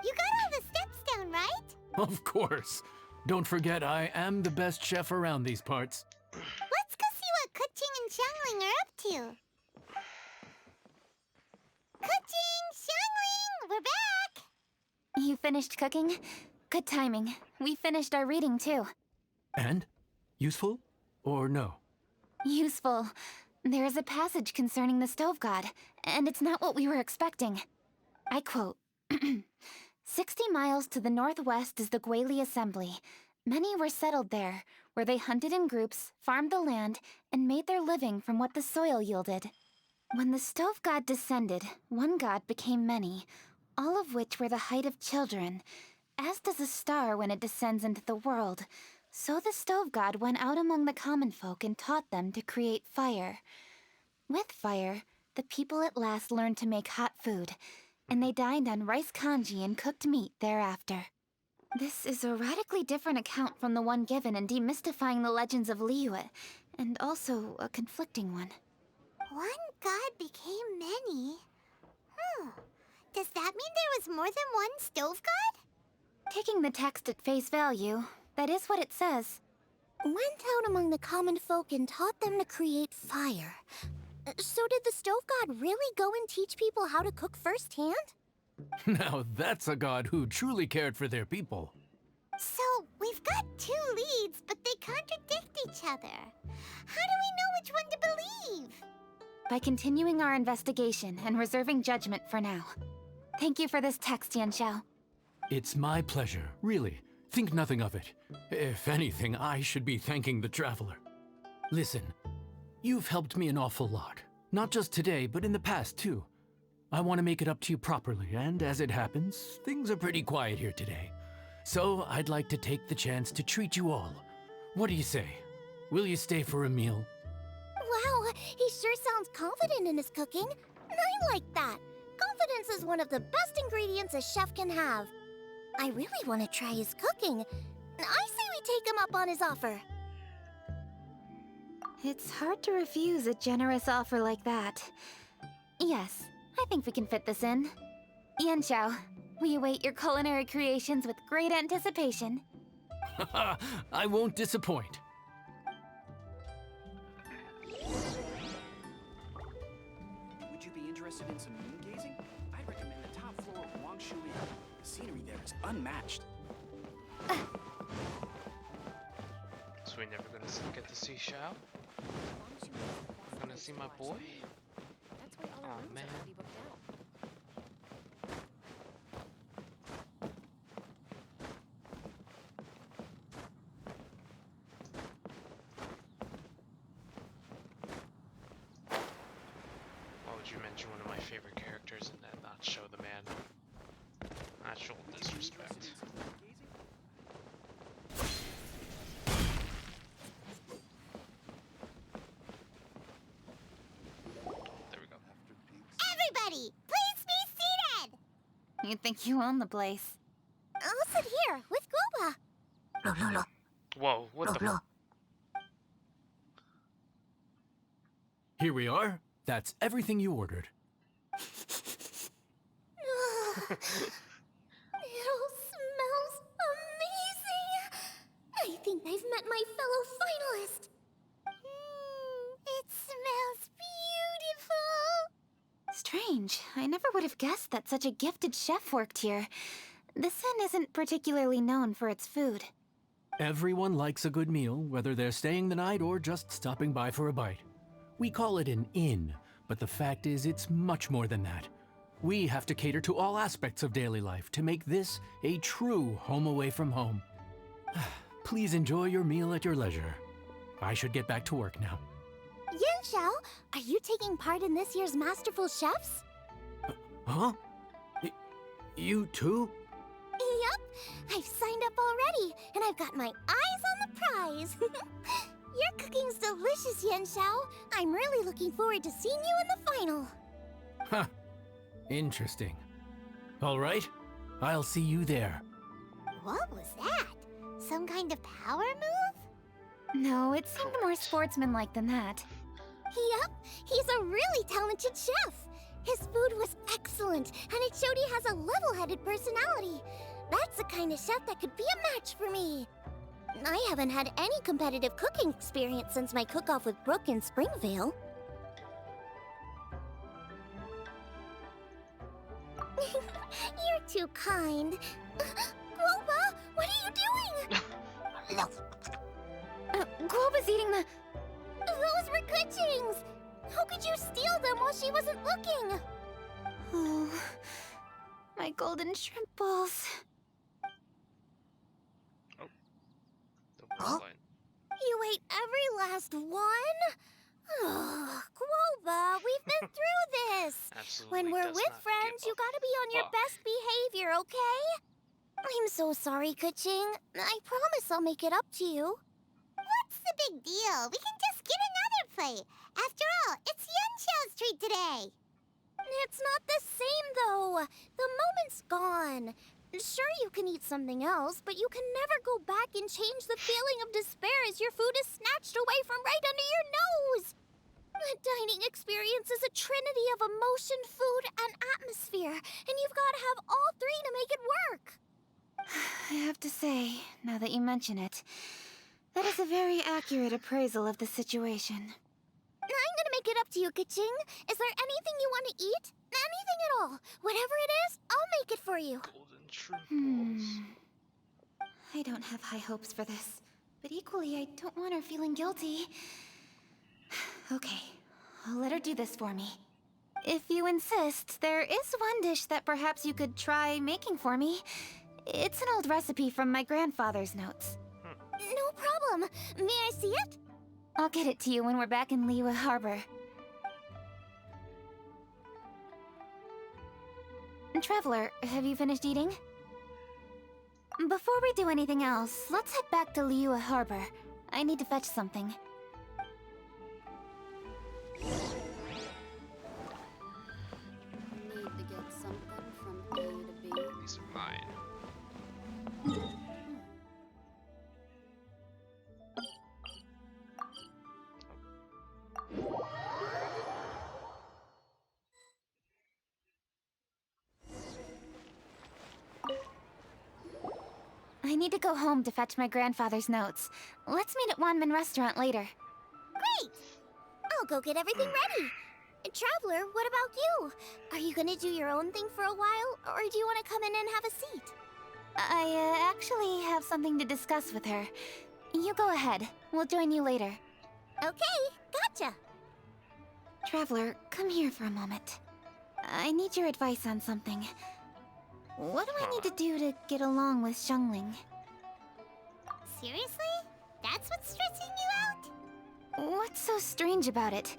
You got all the steps down, right? Of course. Don't forget, I am the best chef around these parts. Let's go see what Kuching and Xiangling are up to. Kuching, Xiangling, we're back! You finished cooking? Good timing. We finished our reading too. And? Useful? Or no? Useful. There is a passage concerning the stove god, and it's not what we were expecting. I quote, 60 miles to the northwest is the Gueli Assembly. Many were settled there, where they hunted in groups, farmed the land, and made their living from what the soil yielded. When the stove god descended, one god became many, all of which were the height of children. As does a star when it descends into the world, so the stove god went out among the common folk and taught them to create fire. With fire, the people at last learned to make hot food, and they dined on rice congee and cooked meat thereafter. This is a radically different account from the one given in Demystifying the Legends of Liyue, and also a conflicting one. One god became many. Does that mean there was more than one stove god? Taking the text at face value, that is what it says. Went out among the common folk and taught them to create fire. So did the stove god really go and teach people how to cook firsthand? Now that's a god who truly cared for their people. So, we've got two leads, but they contradict each other. How do we know which one to believe? By continuing our investigation and reserving judgment for now. Thank you for this text, Yanxiao. It's my pleasure, really. Think nothing of it. If anything, I should be thanking the traveler. Listen, you've helped me an awful lot. Not just today, but in the past, too. I want to make it up to you properly, and as it happens, things are pretty quiet here today. So I'd like to take the chance to treat you all. What do you say? Will you stay for a meal? Wow, he sure sounds confident in his cooking. I like that. Confidence is one of the best ingredients a chef can have. I really want to try his cooking. I say we take him up on his offer. It's hard to refuse a generous offer like that. Yes, I think we can fit this in. Yanxiao, we await your culinary creations with great anticipation. I won't disappoint. Would you be interested in some moon gazing? I'd recommend the top floor of Wangshu Inn. The scenery there is unmatched. So we're never gonna get to see Xiao? Gonna see my boy? Oh man. Why would you mention one of my favorite characters and then not show the man? Actual disrespect. There we go. Everybody, please be seated! You think you own the place. I'll sit here with guoba. Whoa, what the? Here we are. That's everything you ordered. It all smells amazing! I think I've met my fellow finalist. It smells beautiful. Strange. I never would have guessed that such a gifted chef worked here. This inn isn't particularly known for its food. Everyone likes a good meal, whether they're staying the night or just stopping by for a bite. We call it an inn, but the fact is it's much more than that. We have to cater to all aspects of daily life to make this a true home away from home. Please enjoy your meal at your leisure. I should get back to work now. Yanxiao, are you taking part in this year's Masterful Chefs? Huh? You too? Yup, I've signed up already, and I've got my eyes on the prize. Your cooking's delicious, Yanxiao. I'm really looking forward to seeing you in the final. Huh. Interesting. All right, I'll see you there. What was that? Some kind of power move? No, it seemed more sportsmanlike than that. Yup, he's a really talented chef. His food was excellent, and it showed he has a level-headed personality. That's the kind of chef that could be a match for me. I haven't had any competitive cooking experience since my cook-off with Brooke in Springvale. You're too kind. Guoba, what are you doing? Guoba's eating the... Those were Kuching's! How could you steal them while she wasn't looking? Oh, my golden shrimp balls. Huh? You ate every last one? Oh, Guoba, we've been through this. Absolutely When we're does with not friends, give you gotta be on your fuck. best behavior, okay? I'm so sorry, Kuching. I promise I'll make it up to you. What's the big deal? We can just get another plate. After all, it's Yunchao's treat today. It's not the same, though. The moment's gone. Sure, you can eat something else, but you can never go back and change the feeling of despair as your food is snatched away from right under your nose. The dining experience is a trinity of emotion, food, and atmosphere, and you've got to have all three to make it work. I have to say, now that you mention it, that is a very accurate appraisal of the situation. I'm gonna make it up to you, Kuching. Is there anything you want to eat? Anything at all. Whatever it is, I'll make it for you. Golden shrimp balls. I don't have high hopes for this, but equally I don't want her feeling guilty. Okay, I'll let her do this for me. If you insist, there is one dish that perhaps you could try making for me. It's an old recipe from my grandfather's notes. No problem. May I see it? I'll get it to you when we're back in Liyue Harbor. Traveler, have you finished eating? Before we do anything else, let's head back to Liyue Harbor. I need to fetch something. Need to get something from A to B. These are mine. I need to go home to fetch my grandfather's notes. Let's meet at Wanmin Restaurant later. Great! I'll go get everything ready. Traveler, what about you? Are you gonna do your own thing for a while, or do you want to come in and have a seat? I actually have something to discuss with her. You go ahead. We'll join you later. Okay, gotcha. Traveler, come here for a moment. I need your advice on something. What do I need to do to get along with Xiangling? Seriously? That's what's stressing you out? What's so strange about it?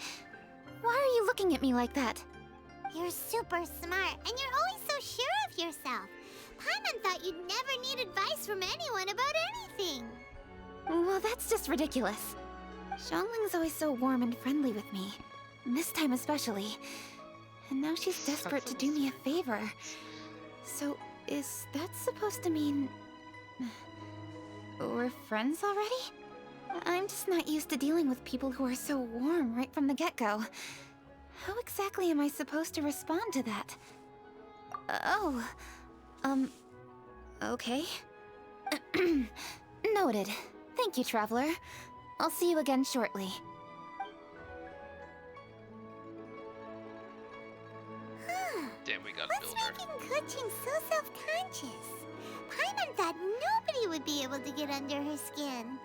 Why are you looking at me like that? You're super smart, and you're always so sure of yourself. Paimon thought you'd never need advice from anyone about anything. Well, that's just ridiculous. Xiangling's always so warm and friendly with me. This time especially. And now she's desperate to do me a favor. So, is that supposed to mean... we're friends already? I'm just not used to dealing with people who are so warm right from the get-go. How exactly am I supposed to respond to that? Okay. Noted. Thank you, Traveler. I'll see you again shortly. Damn, we got a What's builder. making Kuching so self-conscious? Paimon thought nobody would be able to get under her skin.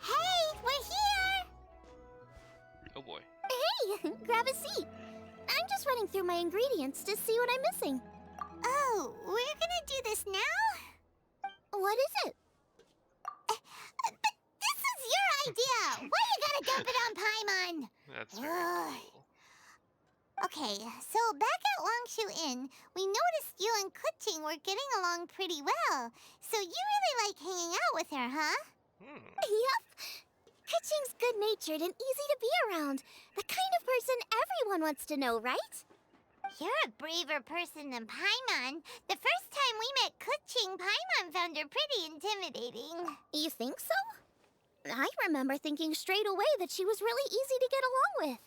Hey, we're here! Oh boy. Hey, grab a seat. I'm just running through my ingredients to see what I'm missing. Oh, we're gonna do this now? What is it? But this is your idea! Why you gotta dump it on Paimon? That's very Ugh. cool. Okay, so back at Longshu Inn, we noticed you and Kuching were getting along pretty well. So you really like hanging out with her, huh? Yup. Kuching's good-natured and easy to be around. The kind of person everyone wants to know, right? You're a braver person than Paimon. The first time we met Kuching, Paimon found her pretty intimidating. You think so? I remember thinking straight away that she was really easy to get along with.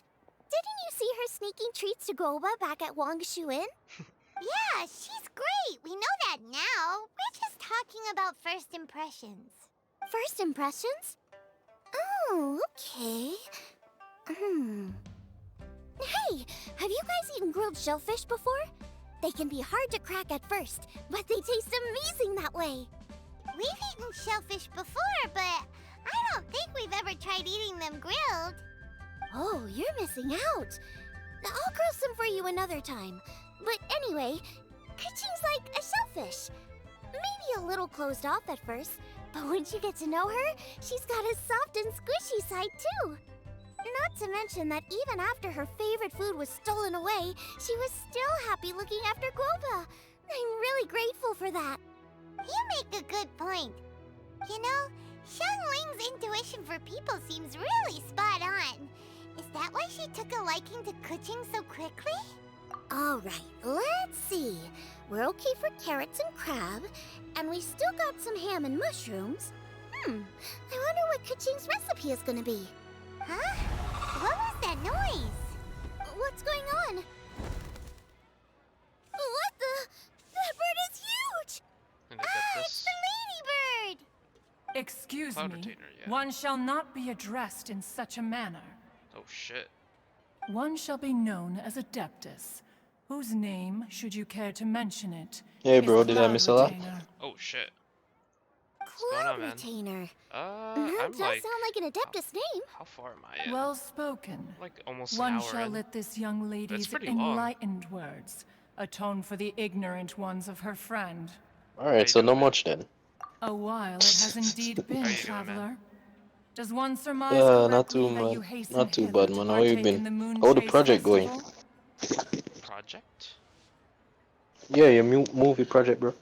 Didn't you see her sneaking treats to guoba back at Wangshu Inn? Yeah, she's great. We know that now. We're just talking about first impressions. First impressions? Oh, okay. Hey, have you guys eaten grilled shellfish before? They can be hard to crack at first, but they taste amazing that way. We've eaten shellfish before, but I don't think we've ever tried eating them grilled. Oh, you're missing out. I'll grill some for you another time. But anyway, Kuching's like a shellfish. Maybe a little closed off at first, but once you get to know her, she's got a soft and squishy side too. Not to mention that even after her favorite food was stolen away, she was still happy looking after guoba. I'm really grateful for that. You make a good point. You know, Xiangling's intuition for people seems really spot on. Is that why she took a liking to Kuching so quickly? Alright, let's see. We're okay for carrots and crab, and we still got some ham and mushrooms. I wonder what Kuching's recipe is gonna be. Huh? What was that noise? What's going on? What the? That bird is huge! And I get this. It's the ladybird! Excuse Cloud me. retainer, yeah. One shall not be addressed in such a manner. Oh shit. One shall be known as Adeptus, whose name, should you care to mention it, Hey is bro, did I Cloud miss a lot? Retainer. Oh shit. What's going Cloud on, man? Retainer. I'm That does like, sound like an Adeptus name. how far am I in? Well spoken. Like almost One an hour shall in. let this young lady's pretty long. enlightened words atone for the ignorant ones of her friend. Alright, so not much then. A while it has indeed been, How you doing, traveler. Does one surmise Yeah, not correctly too that you bad. hasten Not too hither bad, to man. How you partake in been? the How the Moonchase project going? festival? Project? Yeah, your movie project, bro.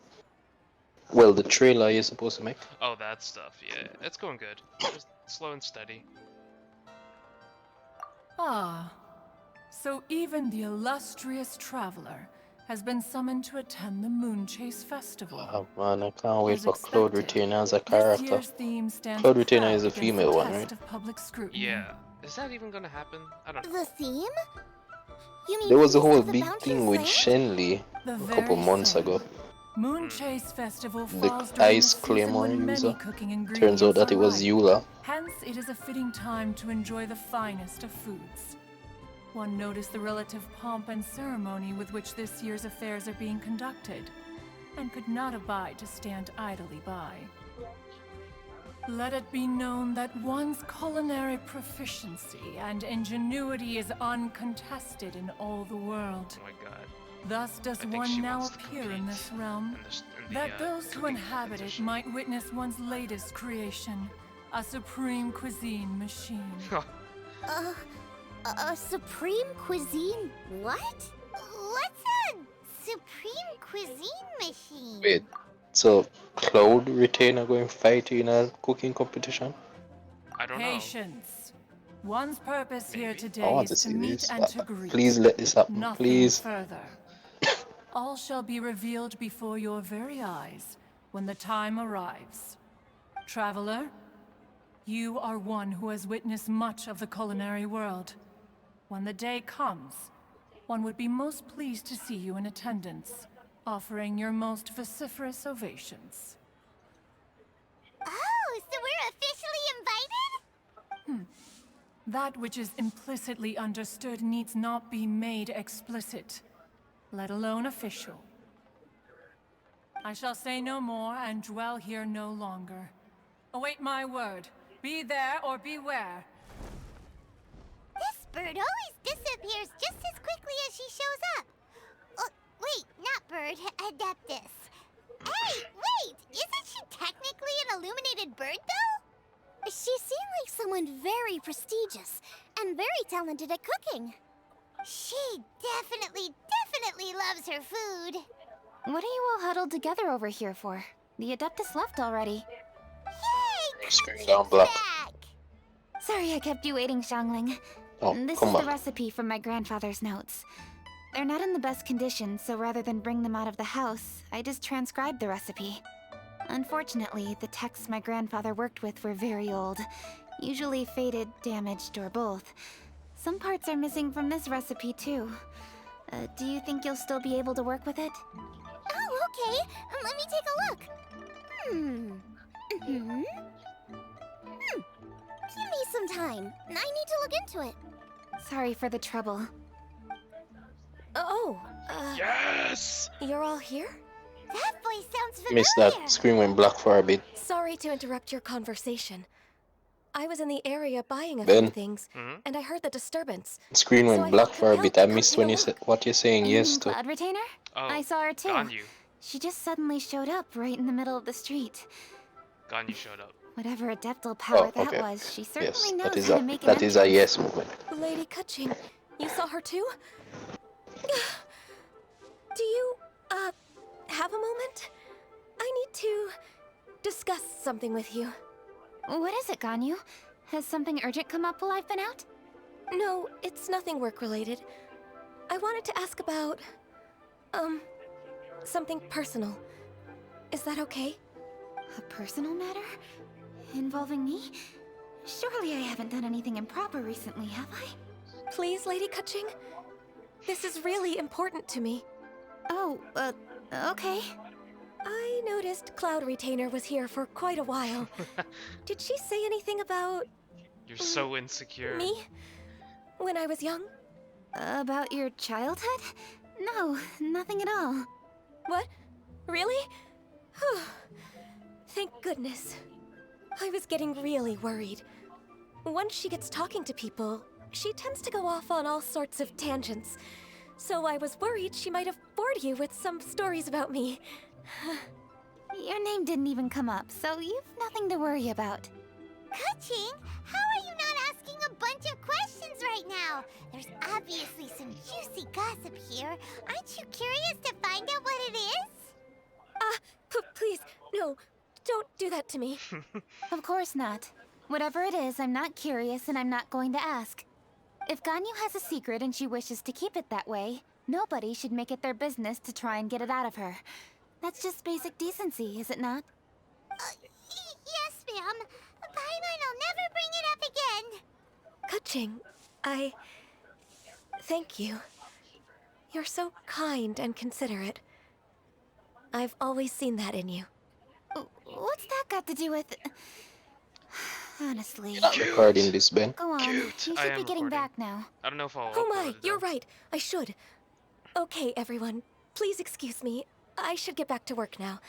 Well, the trailer you're supposed to make. Oh, that stuff, yeah. It's going good. Just slow and steady. Ah, so even the illustrious traveler has been summoned to attend the Moonchase festival. Oh man, I can't wait As for Cloud expected, Retainer as a This character. year's theme stands Cloud Retainer proud is a against female the one, test right? of public scrutiny. Yeah. Is that even gonna happen? I don't know. The theme? You mean There was a Feast whole of the big Bounteous thing with Land? Shenley The a couple very months same. ago. Moonchase Festival The falls during ice the season claymore when many user. cooking Turns ingredients out that are it was ripe. Eula. Hence, it is a fitting time to enjoy the finest of foods. One noticed the relative pomp and ceremony with which this year's affairs are being conducted, and could not abide to stand idly by. Let it be known that one's culinary proficiency and ingenuity is uncontested in all the world. Oh my god. Thus does I think one she now wants to appear in this realm, in the, that those who cooking inhabit it competition. might witness one's latest creation, a supreme cuisine machine. A supreme cuisine? What? What's a supreme cuisine machine? Wait, so Cloud Retainer going fight in a cooking competition? I don't know. Patience. One's purpose here I today want to is to see meet this. and to greet. Please let this happen, Nothing please. further. All shall be revealed before your very eyes when the time arrives. Traveler, you are one who has witnessed much of the culinary world. When the day comes, one would be most pleased to see you in attendance, offering your most vociferous ovations. Oh, so we're officially invited? That which is implicitly understood needs not be made explicit, let alone official. I shall say no more and dwell here no longer. Await my word. Be there or beware. This bird always disappears just as quickly as she shows up. Oh, wait, not bird, Adeptus. Hey, wait! Isn't she technically an illuminated bird, though? She seemed like someone very prestigious and very talented at cooking. She definitely loves her food. What are you all huddled together over here for? The Adeptus left already. Yay! Screen down black. Sorry I kept you waiting, Xiangling. Oh, This come is on. the recipe from my grandfather's notes. They're not in the best condition, so rather than bring them out of the house, I just transcribed the recipe. Unfortunately, the texts my grandfather worked with were very old. Usually faded, damaged, or both. Some parts are missing from this recipe, too. Do you think you'll still be able to work with it? Oh, okay. Let me take a look. Give me some time. I need to look into it. Sorry for the trouble. Oh, Yes! You're all here? That voice sounds familiar. Missed that. Screen went black for a bit. Sorry to interrupt your conversation. I was in the area buying a Ben. few things, and I heard the disturbance. Screen So I went black felt for a compelled bit. I to come missed take when a you look. said what you're saying You yes mean to. Cloud Retainer? Oh, I saw her too. Ganyu. She just suddenly showed up right in the middle of the street. Ganyu showed up. Whatever adeptal power Oh, that okay. was, she Yes, certainly that knows is how a to make an that is a entrance. yes movement. Lady Kutching, you saw her too? Do you, have a moment? I need to discuss something with you. What is it, Ganyu? Has something urgent come up while I've been out? No, it's nothing work-related. I wanted to ask about, something personal. Is that okay? A personal matter? Involving me? Surely I haven't done anything improper recently, have I? Please, Lady Kutching? This is really important to me. Oh, okay. I noticed Cloud Retainer was here for quite a while. Did she say anything about You're so insecure. me when I was young? About your childhood? No, nothing at all. What? Really? Thank goodness. I was getting really worried. Once she gets talking to people, she tends to go off on all sorts of tangents. So I was worried she might have bored you with some stories about me. Your name didn't even come up, so you've nothing to worry about. Kutching, how are you not asking a bunch of questions right now? There's obviously some juicy gossip here. Aren't you curious to find out what it is? Please, no, don't do that to me. Of course not. Whatever it is, I'm not curious and I'm not going to ask. If Ganyu has a secret and she wishes to keep it that way, nobody should make it their business to try and get it out of her. That's just basic decency, is it not? Yes, ma'am. Paimon will never bring it up again. Kutching, thank you. You're so kind and considerate. I've always seen that in you. What's that got to do with... Honestly. Not recording this, Ben. Go on. Cute. You I should am be getting recording. back now. I don't know if I'll Oh upload my, it, you're though. right. I should. Okay, everyone. Please excuse me. I should get back to work now.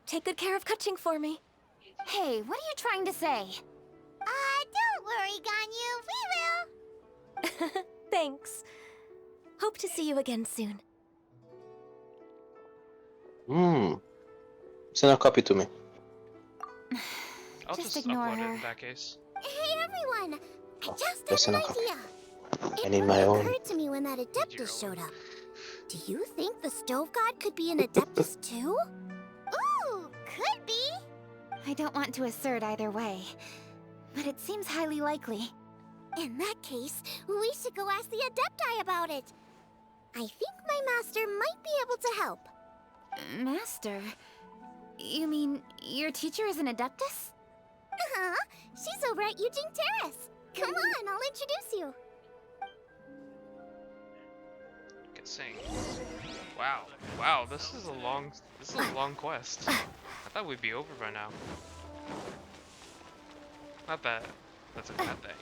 Take good care of Kutching for me. Hey, what are you trying to say? Don't worry, Ganyu. We will. Thanks. Hope to see you again soon. Send a copy to me. I'll Just just ignore upload it her. in that case. Hey, everyone. I just Just had send an a copy. idea. I need my own. Occurred to me when that Adeptus showed up. Do you think the Stove God could be an Adeptus too? Ooh, could be. I don't want to assert either way, but it seems highly likely. In that case, we should go ask the Adepti about it. I think my master might be able to help. Master? You mean your teacher is an Adeptus? Uh-huh. She's over at Yujing Terrace. Come on, I'll introduce you. Get sing. Wow. Wow, this is a long quest. I thought we'd be over by now. Not that that's a bad thing.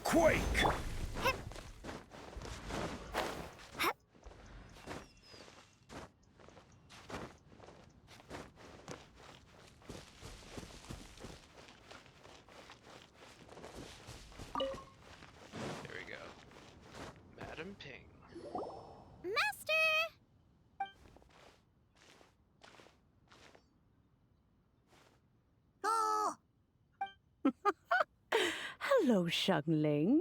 Quake! Hello, Xiangling.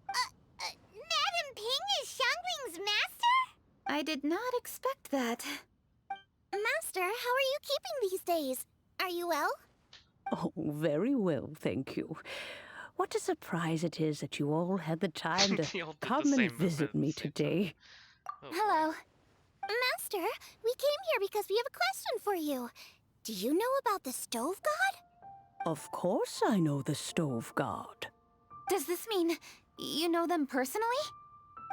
Madam Ping is Xiangling's master? I did not expect that. Master, how are you keeping these days? Are you well? Oh, very well, thank you. What a surprise it is that you all had the time to They all did the come and same movement visit at the me same time. today. Oh, Hello. Master, we came here because we have a question for you. Do you know about the stove god? Of course I know the Stove God. Does this mean you know them personally?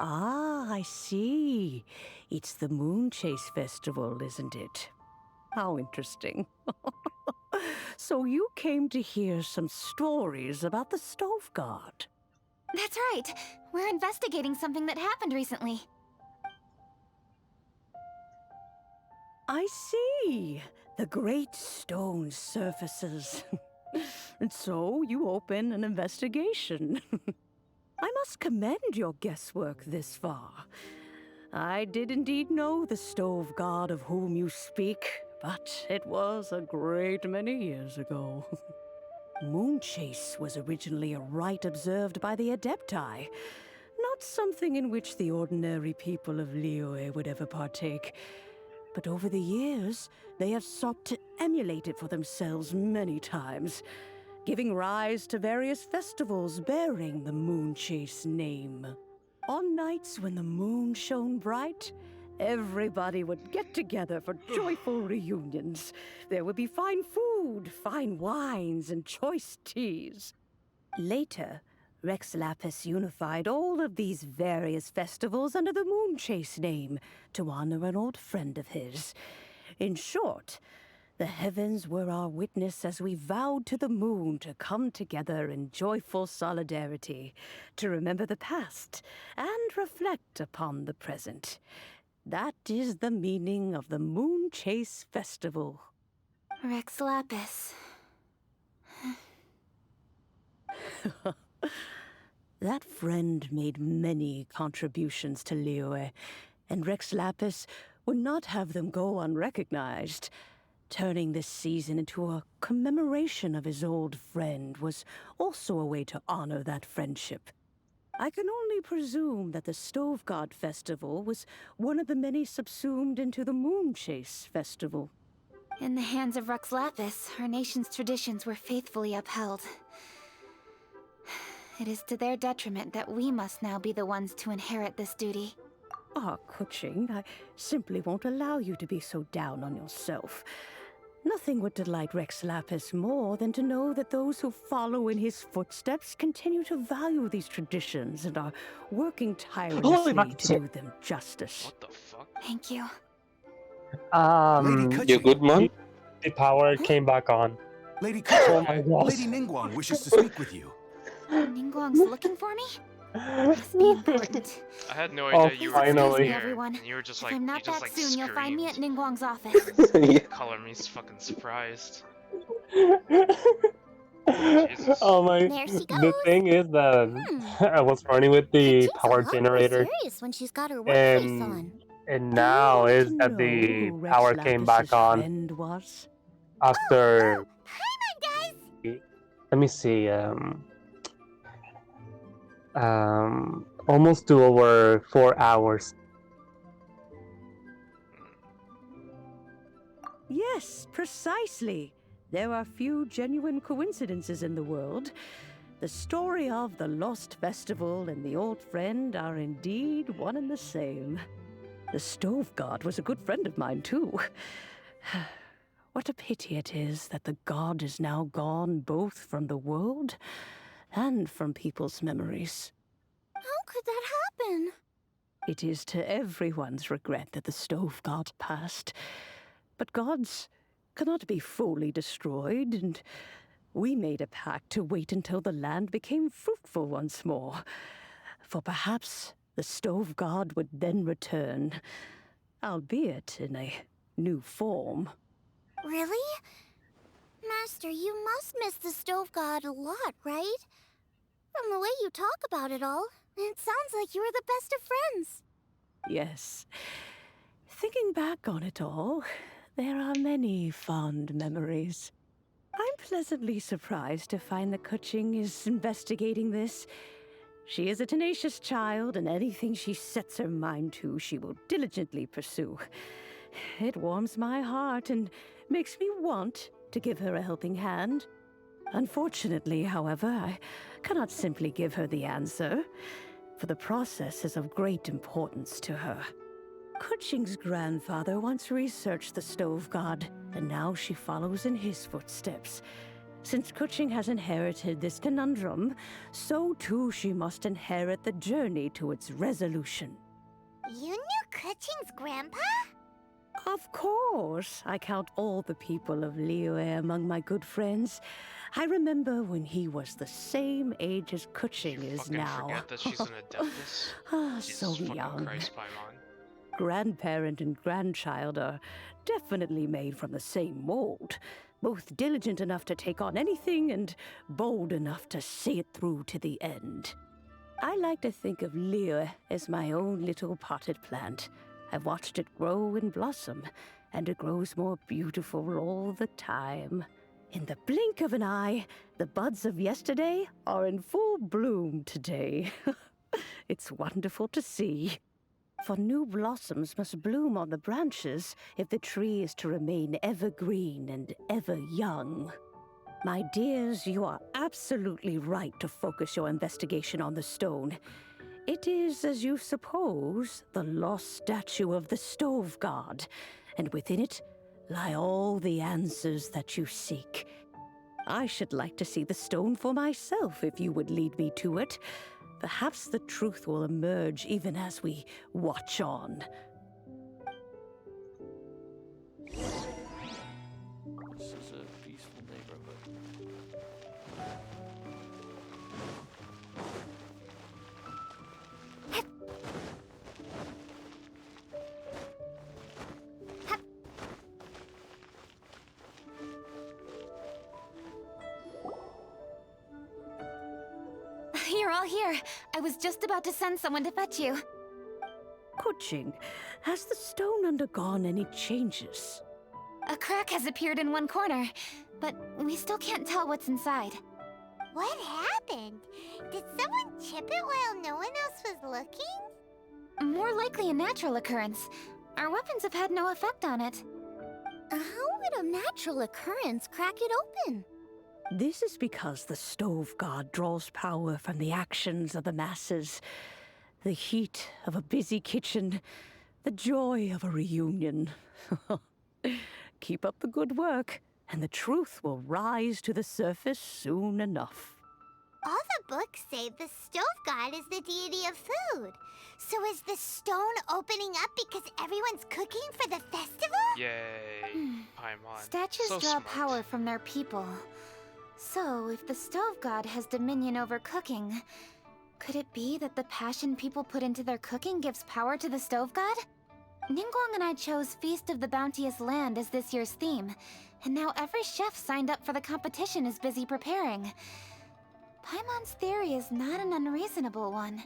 Ah, I see. It's the Moonchase Festival, isn't it? How interesting. So you came to hear some stories about the Stove God. That's right. We're investigating something that happened recently. I see. The great stone surfaces. And so you open an investigation. I must commend your guesswork this far. I did indeed know the Stove God of whom you speak, but it was a great many years ago. Moonchase was originally a rite observed by the Adepti, not something in which the ordinary people of Liyue would ever partake. But over the years, they have sought to emulate it for themselves many times, giving rise to various festivals bearing the Moonchase name. On nights when the moon shone bright, everybody would get together for joyful reunions. There would be fine food, fine wines, and choice teas. Later, Rex Lapis unified all of these various festivals under the Moonchase name to honor an old friend of his. In short, the heavens were our witness as we vowed to the moon to come together in joyful solidarity, to remember the past and reflect upon the present. That is the meaning of the Moonchase Festival. Rex Lapis. That friend made many contributions to Liyue, and Rex Lapis would not have them go unrecognized. Turning this season into a commemoration of his old friend was also a way to honor that friendship. I can only presume that the Stove God Festival was one of the many subsumed into the Moonchase Festival. In the hands of Rex Lapis, our nation's traditions were faithfully upheld. It is to their detriment that we must now be the ones to inherit this duty. Ah, Kuching, I simply won't allow you to be so down on yourself. Nothing would delight Rex Lapis more than to know that those who follow in his footsteps continue to value these traditions and are working tirelessly to do them justice. What the fuck? Thank you. You good, man? The power came back on. Lady Oh my god. Lady Ningguang wishes to speak with you. Ningguang's looking for me? Must be important. I had no Oh, idea you were finally. here, Everyone. and you were just If like, I'm you not just back like soon, you'll find me at screamed. Ningguang's office. Color me fucking surprised. Oh my. There she The goes. thing is that I was running with the power She's a lot more generator, serious when she's got her work face on. and Do you now want is to that know the who Rex power came back Lapis's on friend was? after. Guys, Let me see. Almost to over 4 hours. Yes, precisely. There are few genuine coincidences in the world. The story of the Lost Festival and the old friend are indeed one and the same. The Stove God was a good friend of mine, too. What a pity it is that the god is now gone both from the world and from people's memories. how could that happen? It is to everyone's regret that the Stove God passed. But gods cannot be fully destroyed, and we made a pact to wait until the land became fruitful once more. For perhaps the Stove God would then return, albeit in a new form. Really? Master, you must miss the stove god a lot, right? From the way you talk about it all, it sounds like you were the best of friends. Yes. Thinking back on it all, there are many fond memories. I'm pleasantly surprised to find that Kuching is investigating this. She is a tenacious child, and anything she sets her mind to, she will diligently pursue. It warms my heart and makes me want to give her a helping hand. Unfortunately, however, I cannot simply give her the answer, for the process is of great importance to her. Kuching's grandfather once researched the stove god, and now she follows in his footsteps. Since Kuching has inherited this conundrum, so too she must inherit the journey to its resolution. You knew Kuching's grandpa? Of course. I count all the people of Liyue among my good friends. I remember when he was the same age as Kuching is now. Forget that she's an adeptus. So Jesus fucking young. Christ, Paimon. Grandparent and grandchild are definitely made from the same mold. Both diligent enough to take on anything and bold enough to see it through to the end. I like to think of Liyue as my own little potted plant. I've watched it grow and blossom, and it grows more beautiful all the time. In the blink of an eye, the buds of yesterday are in full bloom today. It's wonderful to see. For new blossoms must bloom on the branches if the tree is to remain evergreen and ever young. My dears, you are absolutely right to focus your investigation on the stone. It is, as you suppose, the lost statue of the stove god, and within it lie all the answers that you seek. I should like to see the stone for myself if you would lead me to it. Perhaps the truth will emerge even as we watch on. This is a peaceful neighborhood. You're all here. I was just about to send someone to fetch you. Kuching, has the stone undergone any changes? A crack has appeared in one corner, but we still can't tell what's inside. What happened? Did someone chip it while no one else was looking? More likely a natural occurrence. Our weapons have had no effect on it. How would a natural occurrence crack it open? This is because the stove god draws power from the actions of the masses. The heat of a busy kitchen, the joy of a reunion. Keep up the good work, and the truth will rise to the surface soon enough. All the books say the stove god is the deity of food. So is the stone opening up because everyone's cooking for the festival? Yay, Paimon. Statues So draw smart. power from their people. So, if the stove god has dominion over cooking, could it be that the passion people put into their cooking gives power to the stove god? Ningguang and I chose Feast of the Bounteous Land as this year's theme, and now every chef signed up for the competition is busy preparing. Paimon's theory is not an unreasonable one.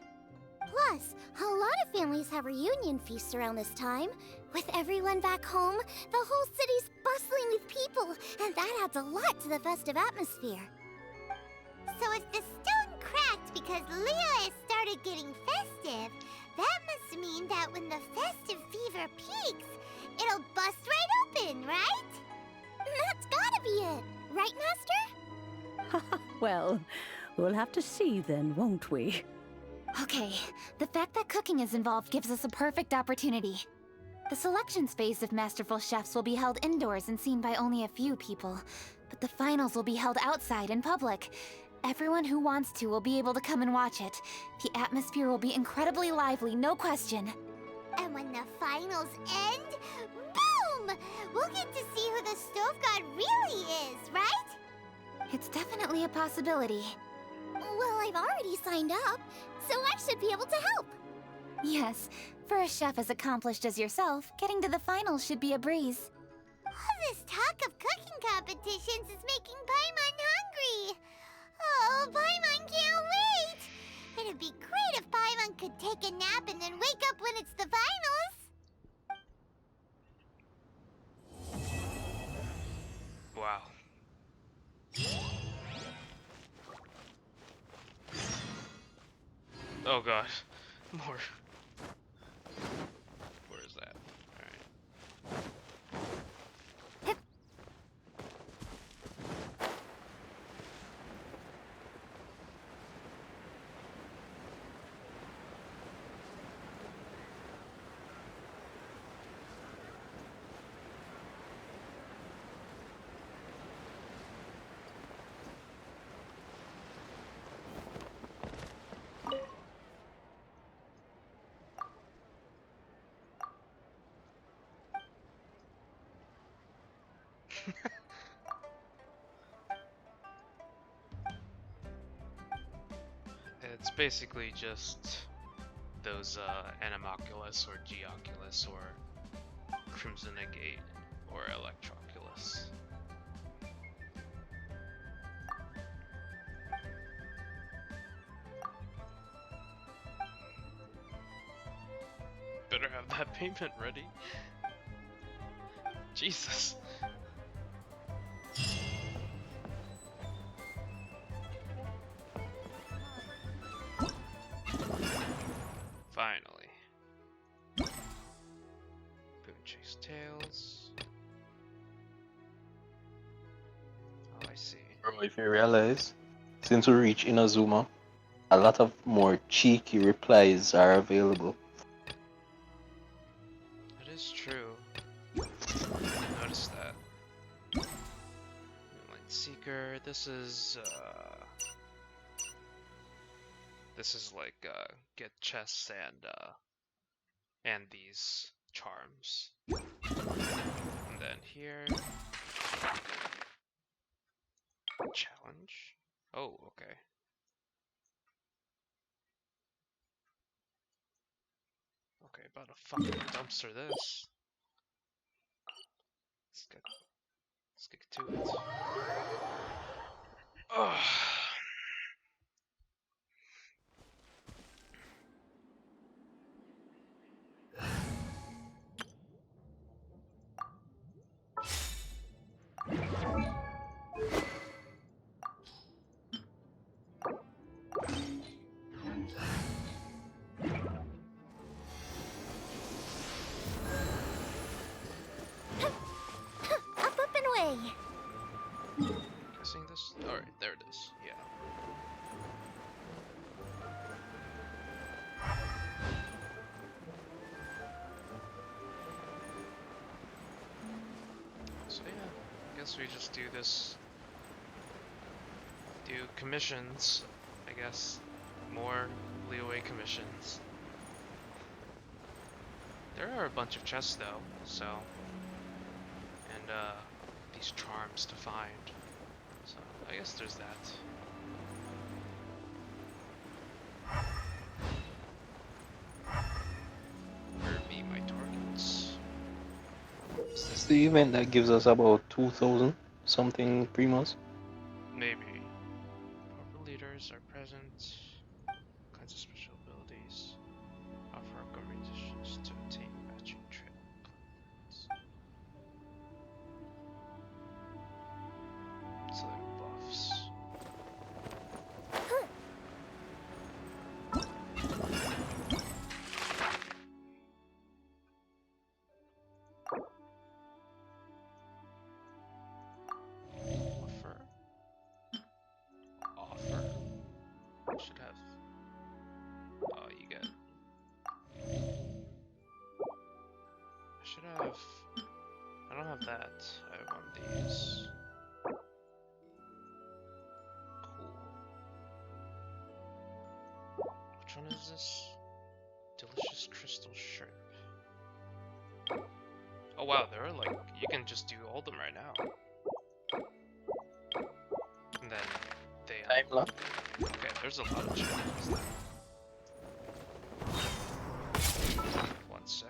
Plus, a lot of families have reunion feasts around this time. With everyone back home, the whole city's bustling with people, and that adds a lot to the festive atmosphere. So if the stone cracked because Leo has started getting festive, that must mean that when the festive fever peaks, it'll bust right open, right? That's gotta be it, right, Master? Well, we'll have to see then, won't we? Okay, the fact that cooking is involved gives us a perfect opportunity. The selections phase of Masterful Chefs will be held indoors and seen by only a few people, but the finals will be held outside in public. Everyone who wants to will be able to come and watch it. The atmosphere will be incredibly lively, no question. And when the finals end, boom! We'll get to see who the stove god really is, right? It's definitely a possibility. Well, I've already signed up, so I should be able to help. Yes, for a chef as accomplished as yourself, getting to the finals should be a breeze. All this talk of cooking competitions is making Paimon hungry. Oh, Paimon can't wait! It'd be great if Paimon could take a nap and then wake up when it's the finals. Wow. Oh god. More. Where is that? Alright. It's basically just those Animoculus or Geoculus or Crimsonegate or Electroculus. Better have that payment ready. Jesus. Finally. Moonchase tails. Oh, I see. Bro, if you realize, since we reach Inazuma, a lot of more cheeky replies are available. That is true. I noticed that. Moonlight Seeker, this is like get chests and these charms. And then here, challenge. Oh, okay. Okay, about to fucking dumpster this. Let's get to it. Ugh. Up, up, and away. Guessing this. Alright, there it is. Yeah. So yeah, I guess we just do this. Do commissions, I guess. More leeway commissions. There are a bunch of chests though, so. And these charms to find. So I guess there's that. Where be my targets? Is this the event that gives us about 2,000 something primas? Maybe. Proper leaders are present. Kinds of special abilities. Offer upcoming additions to obtain matching trail plans. So buffs. Offer. Should have. Oh, you get. I should have. I don't have that. I have one of these. Cool. Which one is this? Delicious crystal shrimp. Oh wow, there are like, you can just do all of them right now. And then they Time lock. Okay, there's a lot of challenges there. One sec.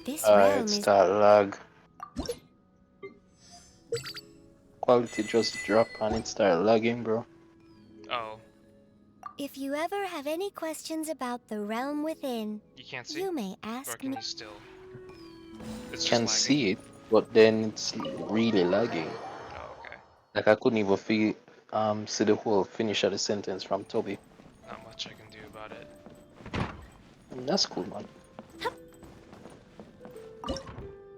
This realm It's is that lag. quality just dropped and it started lagging, bro. Oh, If you ever have any questions about the realm within, you can't see? you may Or ask can me. you still? It's just Can lagging? see it, but then it's really lagging. Oh, okay. Like I couldn't even see the whole finish of the sentence from Toby. Not much I can do about it. That's cool, man.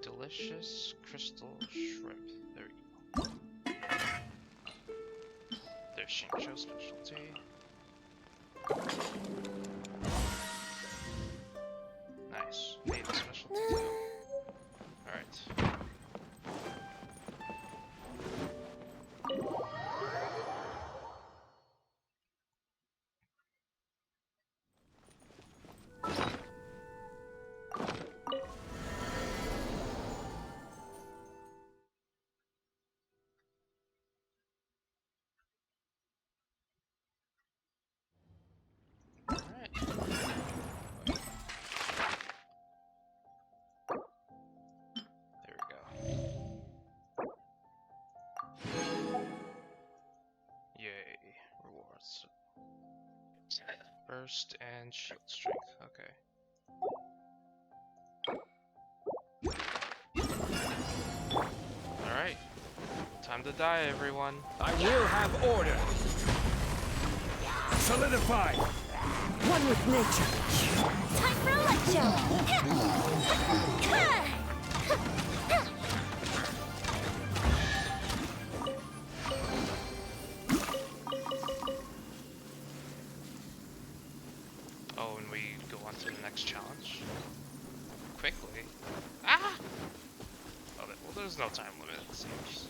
Delicious crystal shrimp. There we go. There's Shincho specialty. Nice. Made a specialty too. Alright. There we go. Yay. Rewards. Burst and shield strength. Okay. Alright. Time to die, everyone. I will have order. Solidify. One with nature. Time for a light show! Oh, and we go on to the next challenge? Quickly. Ah! Oh, well, there's no time limit, it seems.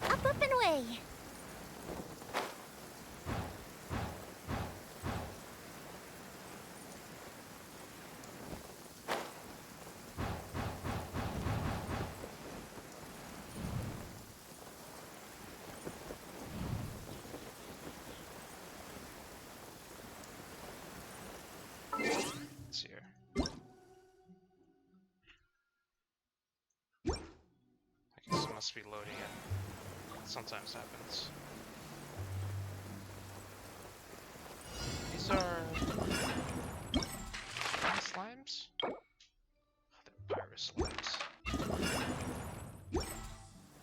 Up and away! Let's see here. I guess it must be loading it. Sometimes happens. These are slimes? Oh, they're pyrus slimes.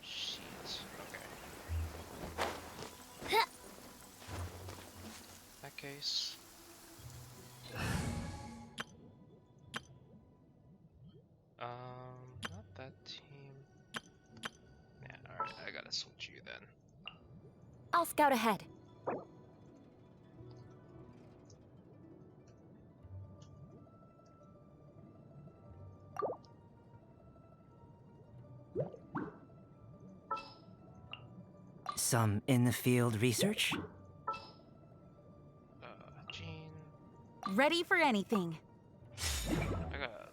Shit. Okay. In that case. Not that team. Yeah, alright, I gotta switch you then. I'll scout ahead. Some in-the-field research? Jean. Ready for anything. I gotta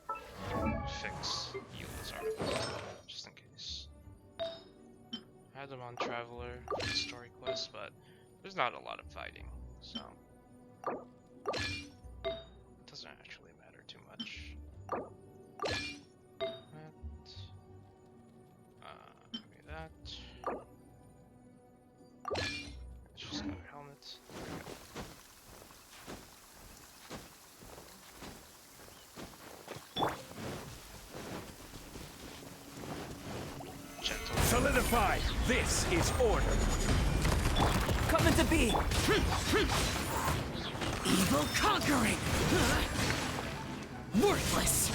fix Eula's artifact, just in case. I had them on Traveler for the story quest, but there's not a lot of fighting, so it doesn't actually matter too much. Maybe that. She's got a helmet. Solidify. This is order. Coming to be. Evil conquering. Worthless.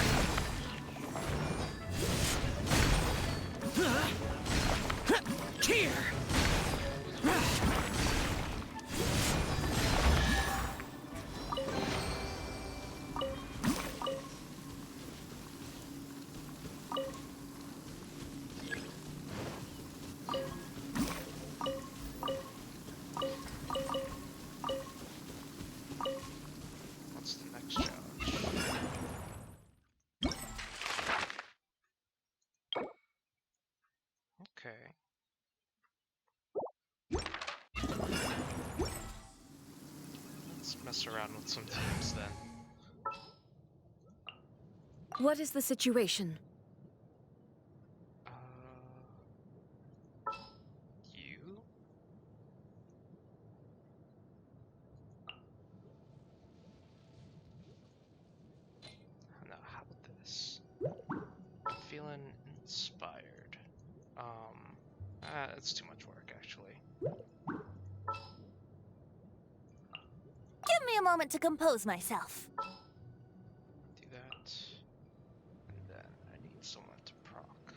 Here. What's the next challenge? Okay. build some teams then. What is the situation? You? No, how about this? I'm feeling inspired. It's too much work, actually. Give me a moment to compose myself. Do that. And then I need someone to proc.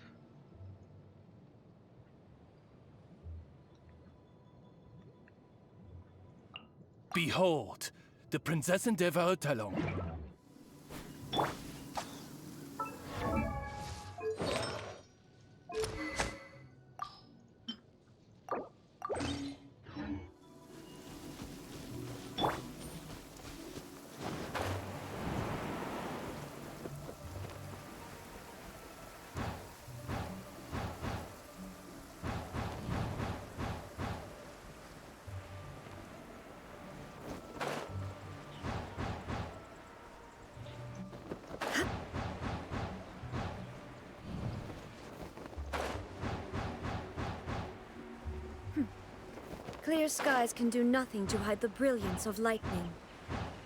Behold, the Prinzessin der Verurteilung. Clear skies can do nothing to hide the brilliance of lightning.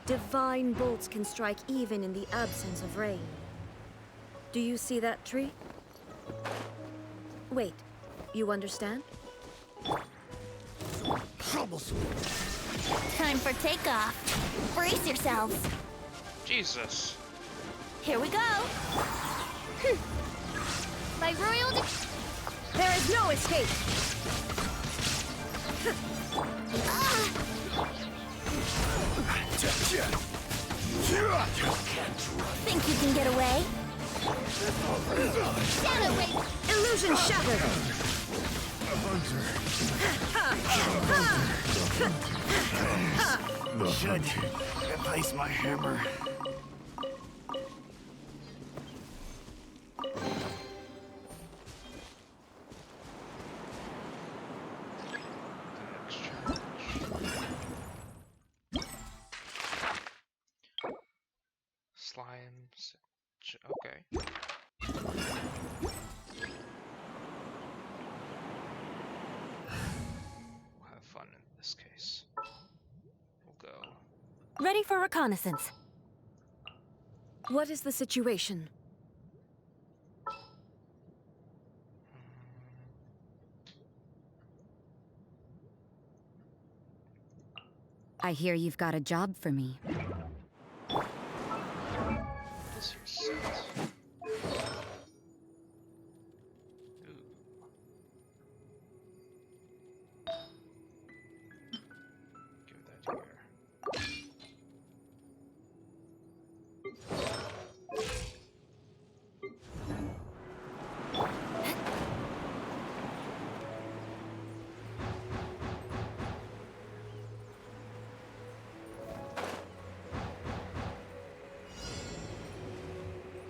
Divine bolts can strike even in the absence of rain. Do you see that tree? Wait, you understand? Troublesome. Time for takeoff. Brace yourselves. Jesus. Here we go. By royal There is no escape. Think you can get away? Shadow Ray! Illusion shattered! Should replace my hammer. Slimes. Okay. We'll have fun in this case. We'll go. Ready for reconnaissance. What is the situation? I hear you've got a job for me. This here's set. Give that here.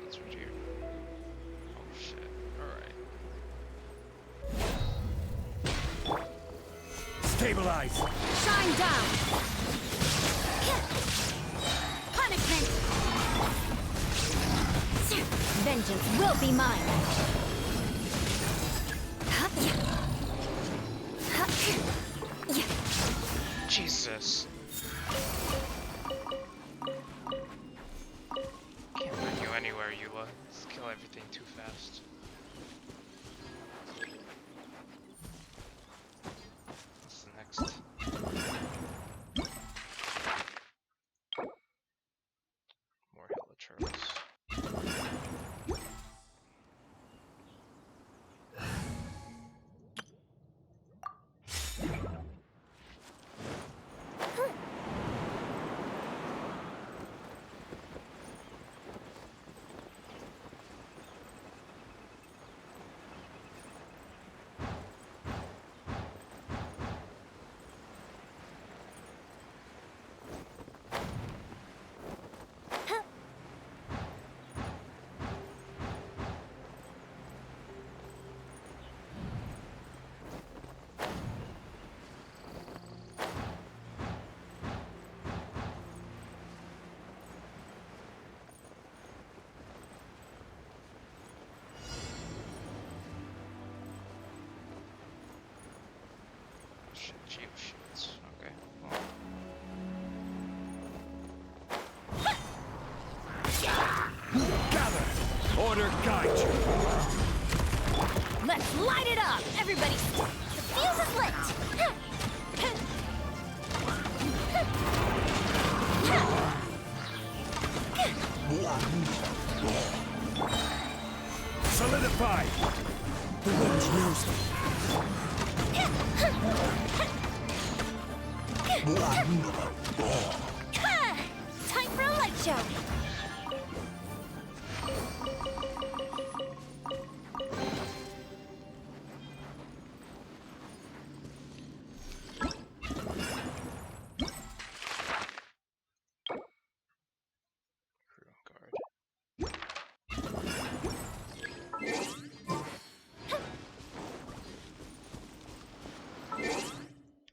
That's what you. Oh shit. Alright. Stabilize. Shine down! punishment. Vengeance will be mine! Jesus. Can't bring you anywhere, Eula. Just kill everything too fast. What's the next? More helichurls. Geoshields. Okay. Gather! Order guide you! Let's light it up! Everybody, the fuse is lit! Solidify! The wind knows Time for a light show! Crew guard.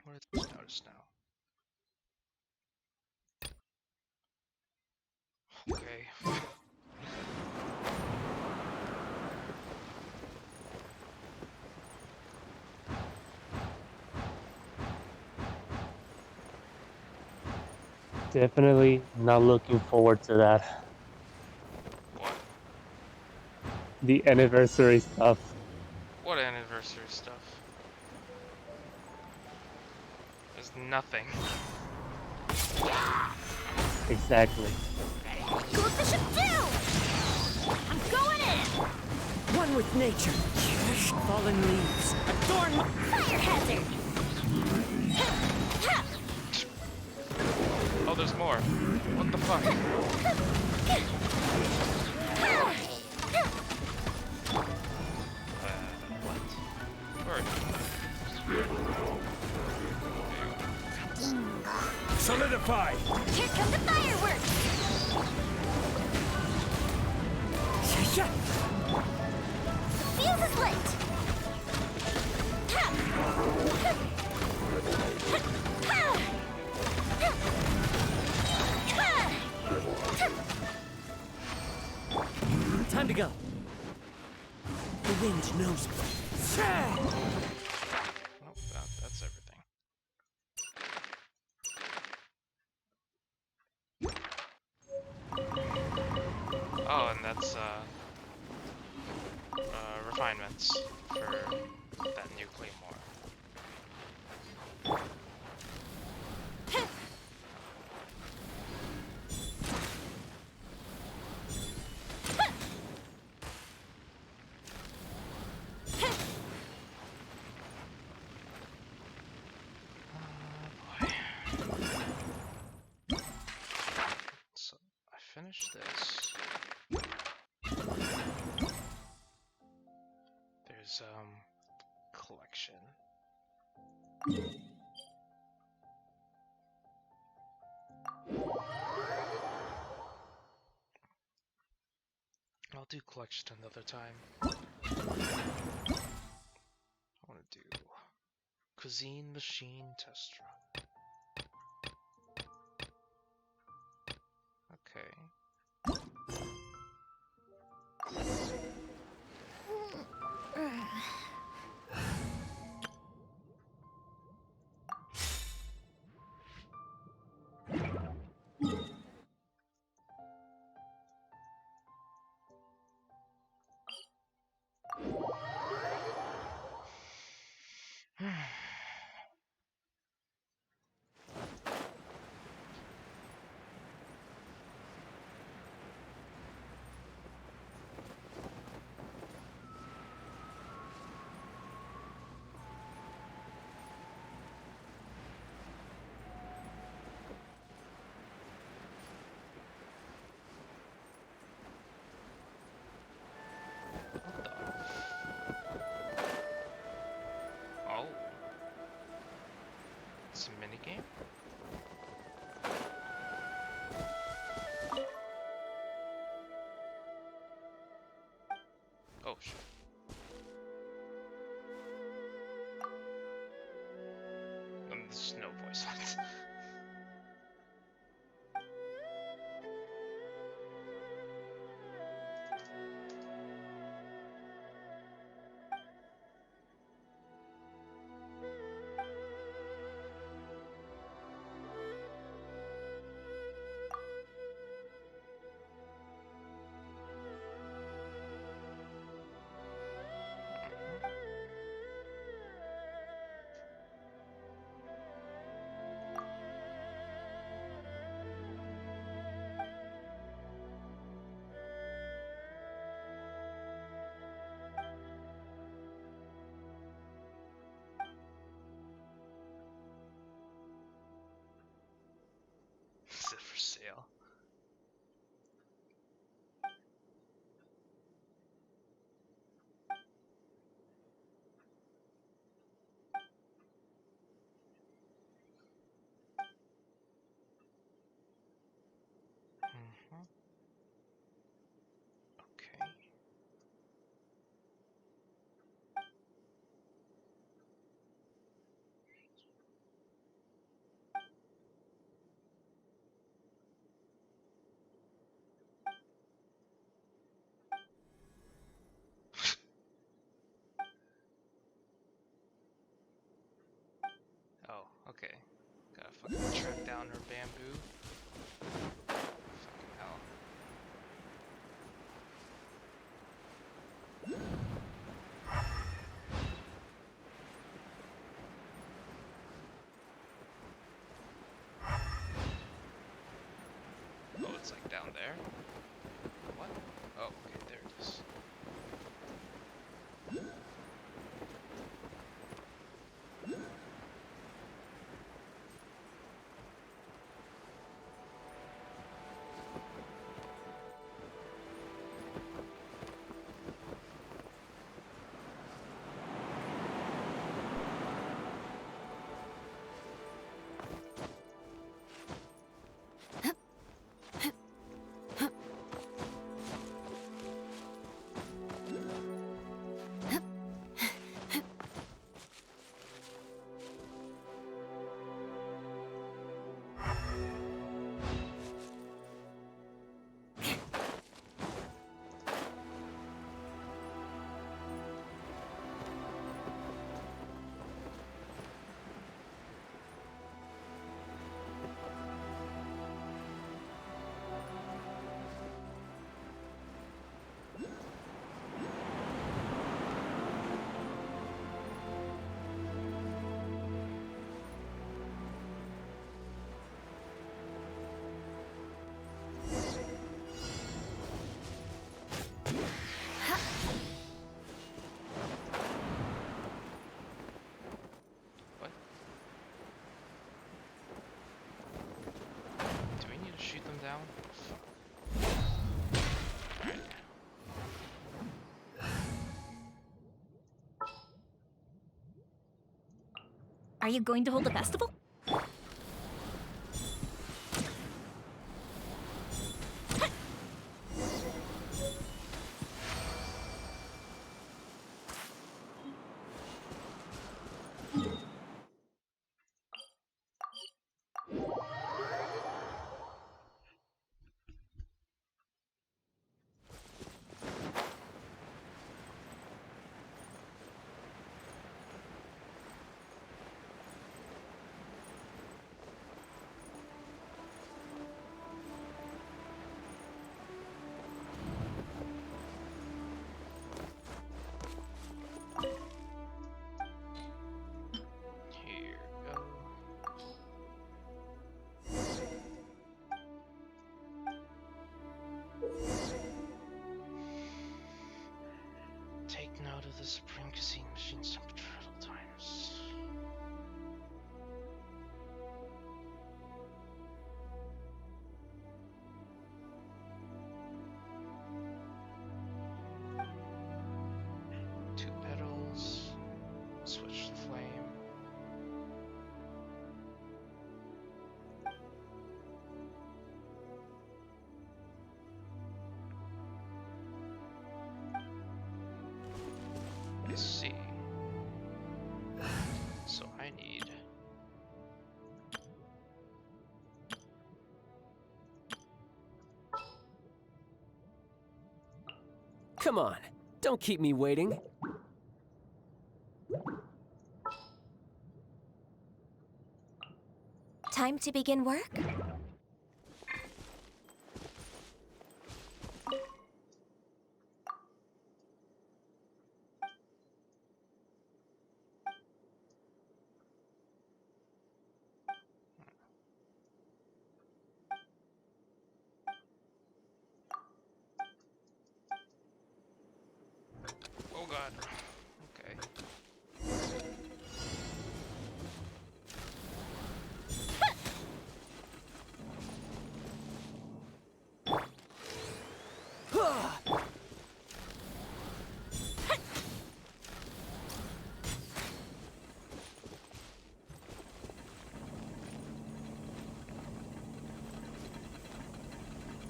What did I notice now? Okay. Definitely not looking forward to that. What? The anniversary stuff. What anniversary stuff? There's nothing. Exactly. Go with the ship too! I'm going in! One with nature. Fallen leaves. Adorn my fire hazard! Oh, there's more. What the fuck? What? Where? Solidify! Here come the fireworks! The fuse is lit! Time to go. The wind knows me. Oh, that's everything. Oh, and that's refinements for that new claymore. So I finished this. There's collection. I'll do collection another time. I want to do cuisine machine test run. Okay. Oh. It's a minigame? Oh shit. There's no voice lines. Okay. Gotta fucking track down her bamboo. Fucking hell. Oh, it's like down there? What? Oh, okay, there it is. Shoot them down? Alright. Are you going to hold a festival? Take note of the Supreme Casino Machine's temperature at all times. Two petals. Switch the flame. I see. So I need... Come on, don't keep me waiting. Time to begin work? Oh god. Okay.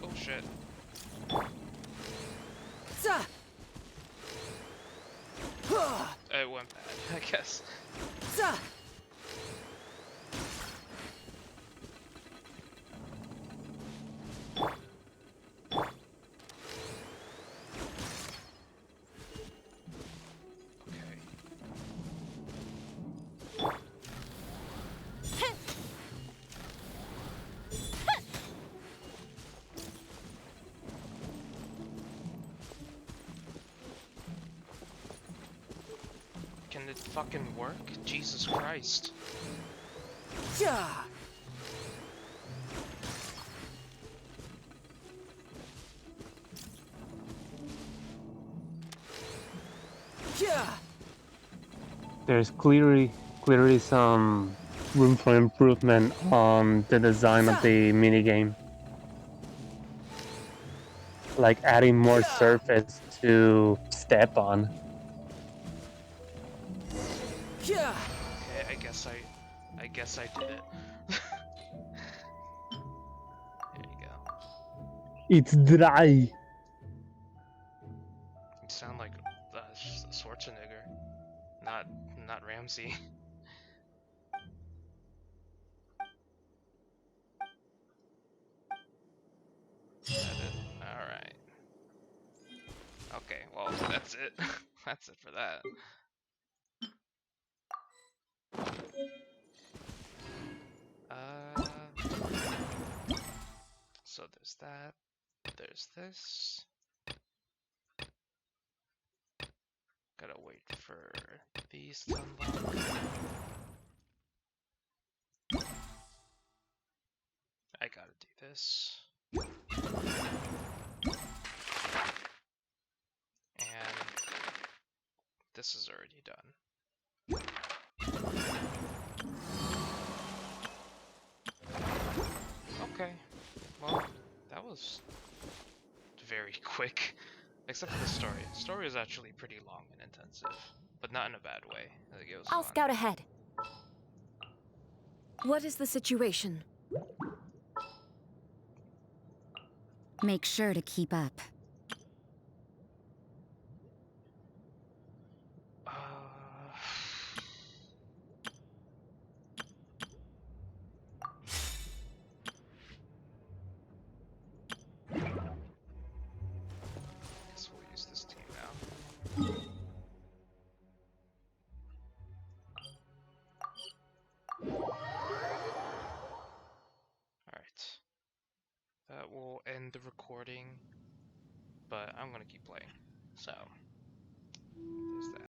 Oh shit. It went bad, I guess. Okay. it fucking work? Jesus Christ. Yeah. Yeah. There's clearly some room for improvement on the design of the minigame. Like adding more surface to step on. Yeah. Okay, I guess I did it. There you go. It's dry. You sound like Schwarzenegger, not Ramsey. Is that it? All right. Okay, well that's it. That's it for that. So there's that. There's this. Gotta wait for these to unlock. I gotta do this. And this is already done. Okay. Well, that was very quick. Except for the story. The story is actually pretty long and intensive. But not in a bad way. Like, it was I'll fun. scout ahead. What is the situation? Make sure to keep up. Guess we'll use this team now. Alright. That will end the recording. But I'm gonna keep playing. So, there's that.